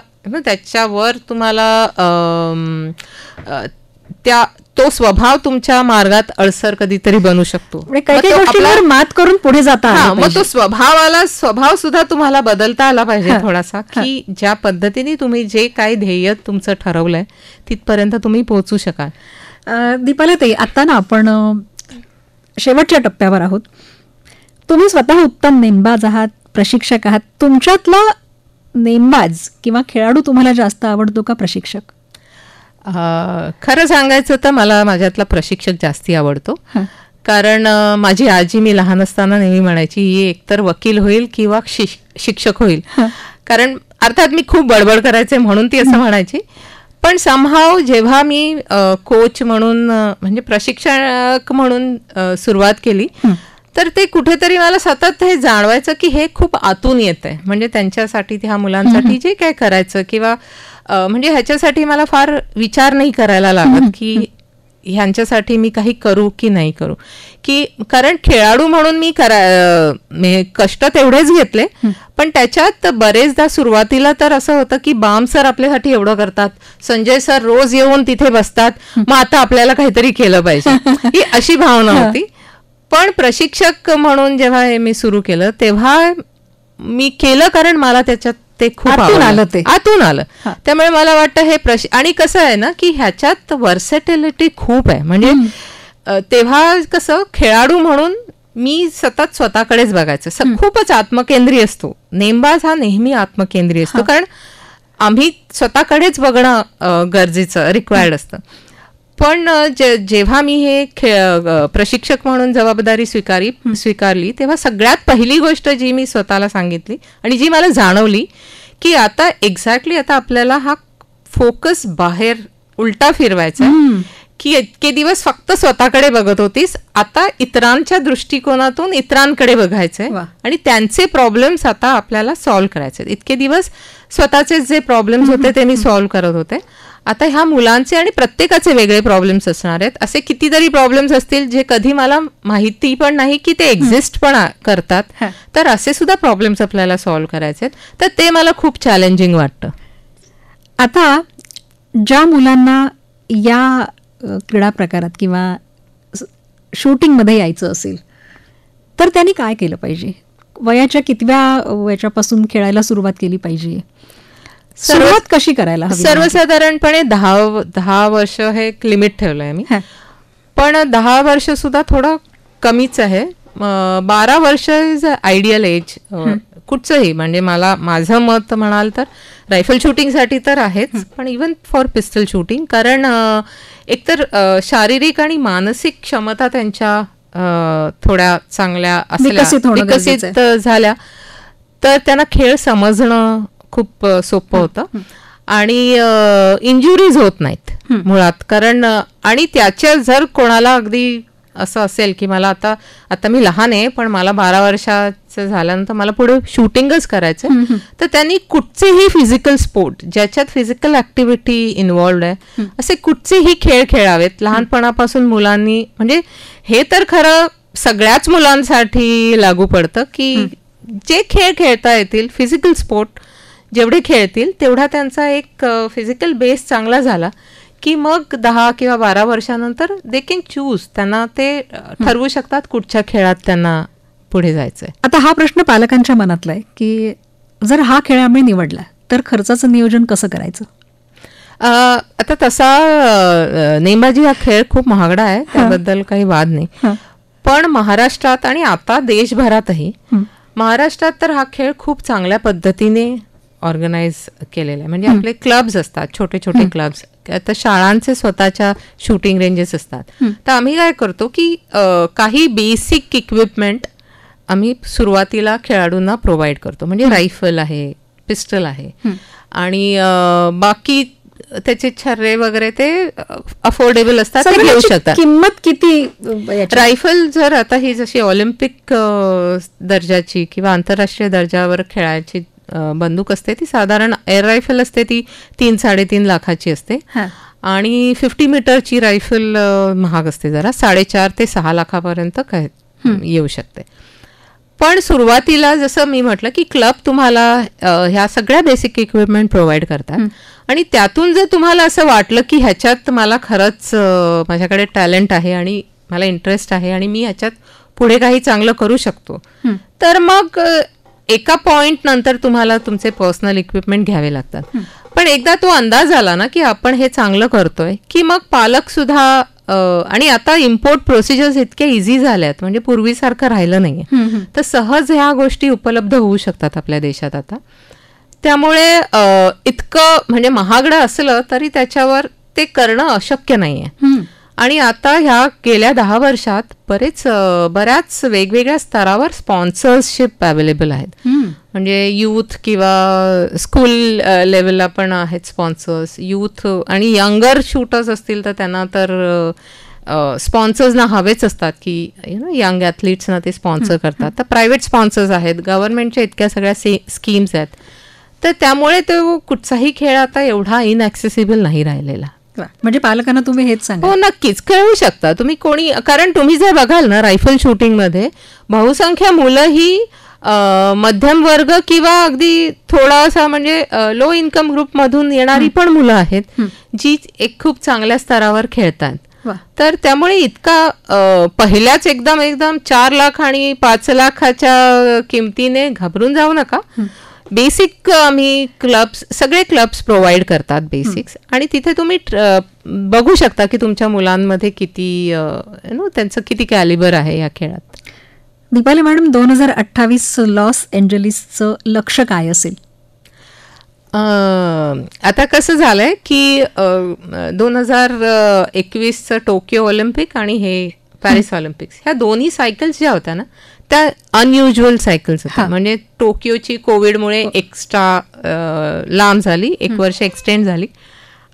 तो स्वभाव तुमच्या मार्गात अडसर कधीतरी बनू शकतो. मात करून पुढे जाता मग तो स्वभाव सुद्धा तुम्हाला बदलता आला पाहिजे थोडासा, की ज्या पद्धतीने तुम्ही जे काही ध्येय तुमचं ठरवलंय तिथपर्यंत तुम्ही पोहोचू शकाल. दीपाली ताई, आता ना आपण शेवटच्या टप्प्यावर आहोत. तुम्ही स्वतः उत्तम नेमबाज आहात, प्रशिक्षक आहात. तुमच्यातला नेमबाज किंवा खेळाडू तुम्हाला जास्त आवडतो का प्रशिक्षक? खरं सांगायचं तर मला माझ्यातला प्रशिक्षक जास्ती आवडतो. कारण माझी आजी मी लहान असताना नेहमी म्हणायची ही एकतर वकील होईल किंवा शिक्षक होईल. कारण अर्थात मी खूप बडबड करायचे म्हणून ती असं म्हणायची. पण समहाव जेव्हा मी कोच म्हणून म्हणजे प्रशिक्षक म्हणून सुरुवात केली तर ते कुठेतरी मला सतत हे जाणवायचं की हे खूप आतून येत आहे. म्हणजे त्यांच्यासाठी ह्या मुलांसाठी जे काय करायचं किंवा म्हणजे ह्याच्यासाठी मला फार विचार नाही करायला लागत की ह्यांच्यासाठी मी काही करू की नाही करू, की कारण खेळाडू म्हणून मी कष्ट तेवढेच घेतले, पण त्याच्यात बरेचदा सुरुवातीला तर असं होतं की बाम सर आपल्यासाठी एवढं करतात, संजय सर रोज येऊन तिथे बसतात, मग आता आपल्याला काहीतरी केलं पाहिजे, ही अशी भावना होती. पण प्रशिक्षक म्हणून जेव्हा हे मी सुरू केलं तेव्हा मी केलं कारण मला त्याच्यात ते खूप आतून आलं. त्यामुळे मला वाटतं हे आणि कसं आहे ना की ह्याच्यात वर्सेटिलिटी खूप आहे. म्हणजे तेव्हा कसं खेळाडू म्हणून मी सतत स्वतःकडेच बघायचं, खूपच आत्मकेंद्रीय असतो. नेमबाज हा नेहमी आत्मकेंद्रीय असतो, कारण आम्ही स्वतःकडेच बघणं गरजेचं रिक्वायर्ड असतं. पण जेव्हा मी हे प्रशिक्षक म्हणून जबाबदारी स्वीकारली तेव्हा सगळ्यात पहिली गोष्ट जी मी स्वतःला सांगितली आणि जी मला जाणवली की आता एक्झॅक्टली आता आपल्याला हा फोकस बाहेर उलटा फिरवायचा, की इतके दिवस फक्त स्वतःकडे बघत होतीस, आता इतरांच्या दृष्टिकोनातून इतरांकडे बघायचंय आणि त्यांचे प्रॉब्लेम्स आता आपल्याला सॉल्व्ह करायचे. इतके दिवस स्वतःचे जे प्रॉब्लेम्स होते ते मी सॉल्व्ह करत होते, आता ह्या मुलांचे आणि प्रत्येकाचे वेगळे प्रॉब्लेम्स असणार आहेत. असे कितीतरी प्रॉब्लेम्स असतील जे कधी मला माहिती पण नाही की ते एक्झिस्ट पण करतात, तर असे सुद्धा प्रॉब्लेम्स आपल्याला सॉल्व्ह करायचे आहेत. तर ते मला खूप चॅलेंजिंग वाटतं. आता ज्या मुलांना या क्रीडा प्रकारात किंवा शूटिंगमध्ये यायचं असेल तर त्यांनी काय केलं पाहिजे? वयाच्या कितव्या वयाच्यापासून खेळायला सुरुवात केली पाहिजे? सुरुवात कशी करायला हवी? सर्वसाधारणपणे 10 वर्ष हे एक लिमिट ठेवलंय मी, पण 10 वर्ष सुद्धा थोडं कमीच आहे. 12 वर्ष इज आयडियल एज कुठचंही. म्हणजे माझं मत म्हणाल तर रायफल शूटिंगसाठी तर आहेच, पण इवन फॉर पिस्टल शूटिंग, कारण एकतर शारीरिक आणि मानसिक क्षमता त्यांच्या थोड्या चांगल्या विकसित झाल्या तर त्यांना खेळ समजणं खूप सोपं होतं आणि इंजुरीज होत नाहीत मुळात. कारण आणि त्याच्या जर कोणाला अगदी असं असेल की मला आता मी लहान आहे पण मला 12 वर्षाचं झाल्यानंतर मला पुढे शूटिंगच करायचं, तर त्यांनी कुठचेही फिजिकल स्पोर्ट ज्याच्यात फिजिकल ऍक्टिव्हिटी इन्व्हॉल्ड आहे असे कुठचेही खेळ खेळावेत लहानपणापासून मुलांनी. म्हणजे हे तर खरं सगळ्याच मुलांसाठी लागू पडतं की जे खेळ खेळता येतील, फिजिकल स्पोर्ट जेवढे खेळतील तेवढा त्यांचा एक फिजिकल बेस चांगला झाला की मग 10 किंवा 12 वर्षानंतर दे कॅन चूज. त्यांना ते ठरवू शकतात कुठच्या खेळात त्यांना पुढे जायचंय. आता हा प्रश्न पालकांच्या मनातला आहे की जर हा खेळ आम्ही निवडला तर खर्चाचं नियोजन कसं करायचं? आता तसा नेमबाजी हा खेळ खूप महागडा आहे, त्याबद्दल काही वाद नाही. पण महाराष्ट्रात आणि आता देशभरातही, महाराष्ट्रात तर हा खेळ खूप चांगल्या पद्धतीने ऑर्गनाईज केलेला आहे. म्हणजे आपले क्लब्स असतात, छोटे छोटे क्लब्स, आता शाळांचे स्वतःच्या शूटिंग रेंजेस असतात. तर आम्ही काय करतो की काही बेसिक इक्विपमेंट आम्ही सुरुवातीला खेळाडूंना प्रोव्हाइड करतो. म्हणजे रायफल आहे, पिस्टल आहे आणि बाकी त्याचे छर्रे वगैरे ते अफोर्डेबल असतात, ते घेऊ शकतात. किंमत किती? रायफल जर आता ही जशी ऑलिम्पिक दर्जाची किंवा आंतरराष्ट्रीय दर्जावर खेळायची बंदूक असते ती साधारण एअर रायफल असते ती 3-3.5 लाखाची असते आणि 50 मीटरची रायफल महाग असते जरा, 4.5 ते 6 लाखापर्यंत काय येऊ शकते. पण सुरुवातीला जसं मी म्हटलं की क्लब तुम्हाला ह्या सगळ्या बेसिक इक्विपमेंट प्रोव्हाइड करतात आणि त्यातून जर तुम्हाला असं वाटलं की ह्याच्यात मला खरंच माझ्याकडे टॅलेंट आहे आणि मला इंटरेस्ट आहे आणि मी ह्याच्यात पुढे काही चांगलं करू शकतो, तर मग एका पॉइंट नंतर तुम्हाला तुमचे पर्सनल इक्विपमेंट घ्यावे लागतात. पण एकदा तो अंदाज आला ना की आपण हे चांगलं करतोय की मग पालक सुद्धा आणि आता इम्पोर्ट प्रोसिजर्स इतक्या इझी झाल्यात, म्हणजे पूर्वीसारखं राहिलं नाहीये, तर सहज ह्या गोष्टी उपलब्ध होऊ शकतात आपल्या देशात आता. त्यामुळे इतकं म्हणजे महागडं असलं तरी त्याच्यावर ते करणं अशक्य नाहीये. आणि आता ह्या गेल्या 10 वर्षात बऱ्याच वेगवेगळ्या स्तरावर स्पॉन्सरशिप अवेलेबल आहेत. म्हणजे यूथ किंवा स्कूल लेवलला पण आहेत स्पॉन्सर्स. यूथ आणि यंगर शूटर्स असतील तर त्यांना तर स्पॉन्सर्सना हवेच असतात की यंग ॲथलीट्सना ते स्पॉन्सर करतात. तर प्रायव्हेट स्पॉन्सर्स आहेत, गव्हर्नमेंटच्या इतक्या सगळ्या स्कीम्स आहेत. तर त्यामुळे तो कुठचाही खेळ आता एवढा इनॲक्सेसिबल नाही राहिलेला. म्हणजे पालकांना तुम्ही हेच सांगा? हो, नक्कीच खेळू शकता तुम्ही कोणी. कारण तुम्ही जर बघाल ना रायफल शूटिंगमध्ये बहुसंख्य मुलं ही मध्यम वर्ग किंवा अगदी थोडासा म्हणजे लो इन्कम ग्रुपमधून येणारी पण मुलं आहेत जी एक खूप चांगल्या स्तरावर खेळतात. तर त्यामुळे इतका पहिल्याच एकदम 4 लाख आणि 5 लाखाच्या किमतीने घाबरून जाऊ नका. बेसिक आम्ही सगळे क्लब्स प्रोव्हाइड करतात बेसिक्स, आणि तिथे तुम्ही बघू शकता की तुमच्या मुलांमध्ये किती त्यांचं किती कॅलिबर आहे या खेळात. दीपाली मॅडम, 2028 लॉस एंजलिसचं लक्ष काय असेल? आता कसं झालंय की 2021चं टोकियो ऑलिम्पिक आणि हे पॅरिस ऑलिम्पिक्स ह्या दोन्ही सायकल्स ज्या होत्या ना त्या अनयुज्युअल सायकल्स होत्या. म्हणजे टोकियोची कोविडमुळे एक्स्ट्रा लांब झाली, 1 वर्ष एक्सटेंड झाली,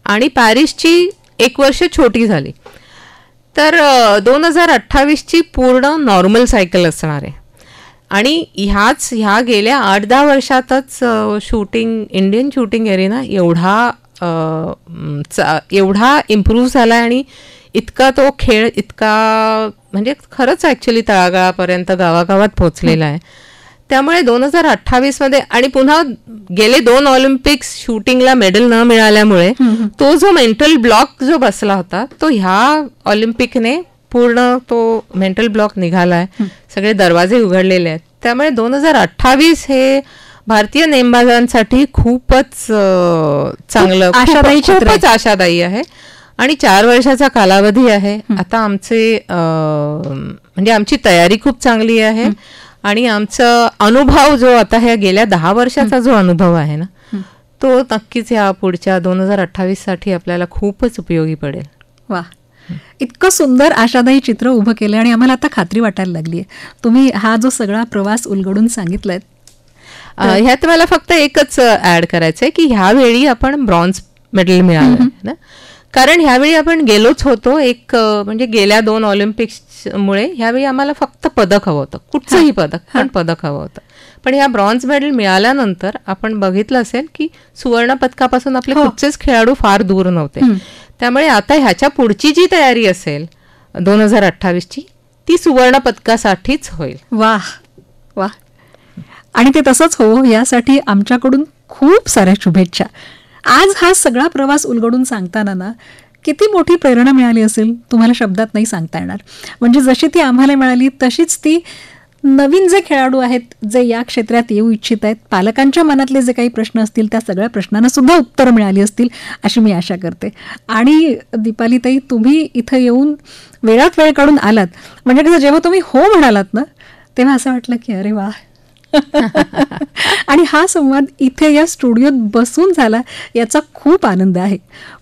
आणि पॅरिसची 1 वर्ष छोटी झाली. तर 2028ची पूर्ण नॉर्मल सायकल असणार आहे. आणि ह्या गेल्या 8-10 वर्षातच इंडियन शूटिंग एरिना एवढा इम्प्रूव्ह झाला आणि इतका तो खेळ इतका म्हणजे खरंच ॲक्च्युली तळागाळापर्यंत गावागावात पोहोचलेला आहे. त्यामुळे 2028मध्ये आणि पुन्हा गेले 2 ऑलिम्पिक्स शूटिंगला मेडल न मिळाल्यामुळे तो जो मेंटल ब्लॉक जो बसला होता तो ह्या ऑलिम्पिकने पूर्ण तो मेंटल ब्लॉक निघालाय. सगळे दरवाजे उघडलेले आहेत. त्यामुळे 2028 हे भारतीय नेमबाजांसाठी खूपच चांगलं, खूपच आशादायी आहे. आणि 4 वर्षाचा कालावधी आहे. आता आमची तयारी खूप चांगली आहे आणि आमचा अनुभव जो आता ह्या गेल्या 10 वर्षाचा जो अनुभव आहे ना तो नक्कीच ह्या पुढच्या 2028 साठी आपल्याला खूपच उपयोगी पडेल. वा, इतकं सुंदर आशादायी चित्र उभं केलं आणि आम्हाला आता खात्री वाटायला लागली आहे. तुम्ही हा जो सगळा प्रवास उलगडून सांगितलाय ह्यात मला फक्त एकच ऍड करायचं आहे की ह्यावेळी आपण ब्रॉन्झ मेडल मिळालं ना, कारण ह्यावेळी आपण गेलोच होतो म्हणजे गेल्या 2 ऑलिम्पिक्समुळे ह्यावेळी आम्हाला फक्त पदक हवं होतं, कुठचंही पण पदक हवं होतं. पण ह्या ब्रॉन्झ मेडल मिळाल्यानंतर आपण बघितलं असेल की सुवर्ण पदकापासून आपले कुठचेच खेळाडू फार दूर नव्हते. त्यामुळे आता ह्याच्या पुढची जी तयारी असेल 2028ची ती सुवर्ण पदकासाठीच होईल. वा वा, आणि ते तसंच हो यासाठी आमच्याकडून खूप साऱ्या शुभेच्छा. आज हा सगळा प्रवास उलगडून सांगताना ना किती मोठी प्रेरणा मिळाली असेल तुम्हाला शब्दात नाही सांगता येणार. म्हणजे जशी ती आम्हाला मिळाली तशीच ती नवीन जे खेळाडू आहेत जे या क्षेत्रात येऊ इच्छित आहेत, पालकांच्या मनातले जे काही प्रश्न असतील त्या सगळ्या प्रश्नांना सुद्धा उत्तरं मिळाली असतील अशी मी आशा करते. आणि दीपालीताई, तुम्ही इथं येऊन वेळात वेळ काढून आलात म्हणजे कसं, जेव्हा तुम्ही हो म्हणालात ना तेव्हा असं वाटलं की अरे वा. आणि हा संवाद इथे या स्टुडिओत बसून झाला याचा खूप आनंद आहे.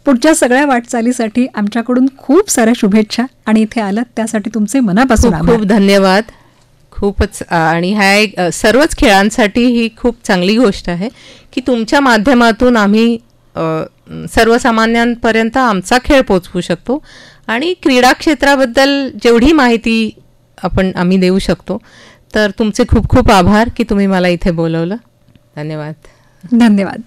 पुढच्या सगळ्या वाटचालीसाठी आमच्याकडून खूप साऱ्या शुभेच्छा आणि इथे आलात त्यासाठी तुमचे मनापासून खूप धन्यवाद. खूपच, आणि ह्या सर्वच खेळांसाठी ही खूप चांगली गोष्ट आहे की तुमच्या माध्यमातून आम्ही सर्वसामान्यांपर्यंत आमचा खेळ पोचवू शकतो आणि क्रीडा क्षेत्राबद्दल जेवढी माहिती आम्ही देऊ शकतो. तर तुमचे खूप खूप आभार की तुम्ही मला इथे बोलवलं. धन्यवाद. धन्यवाद.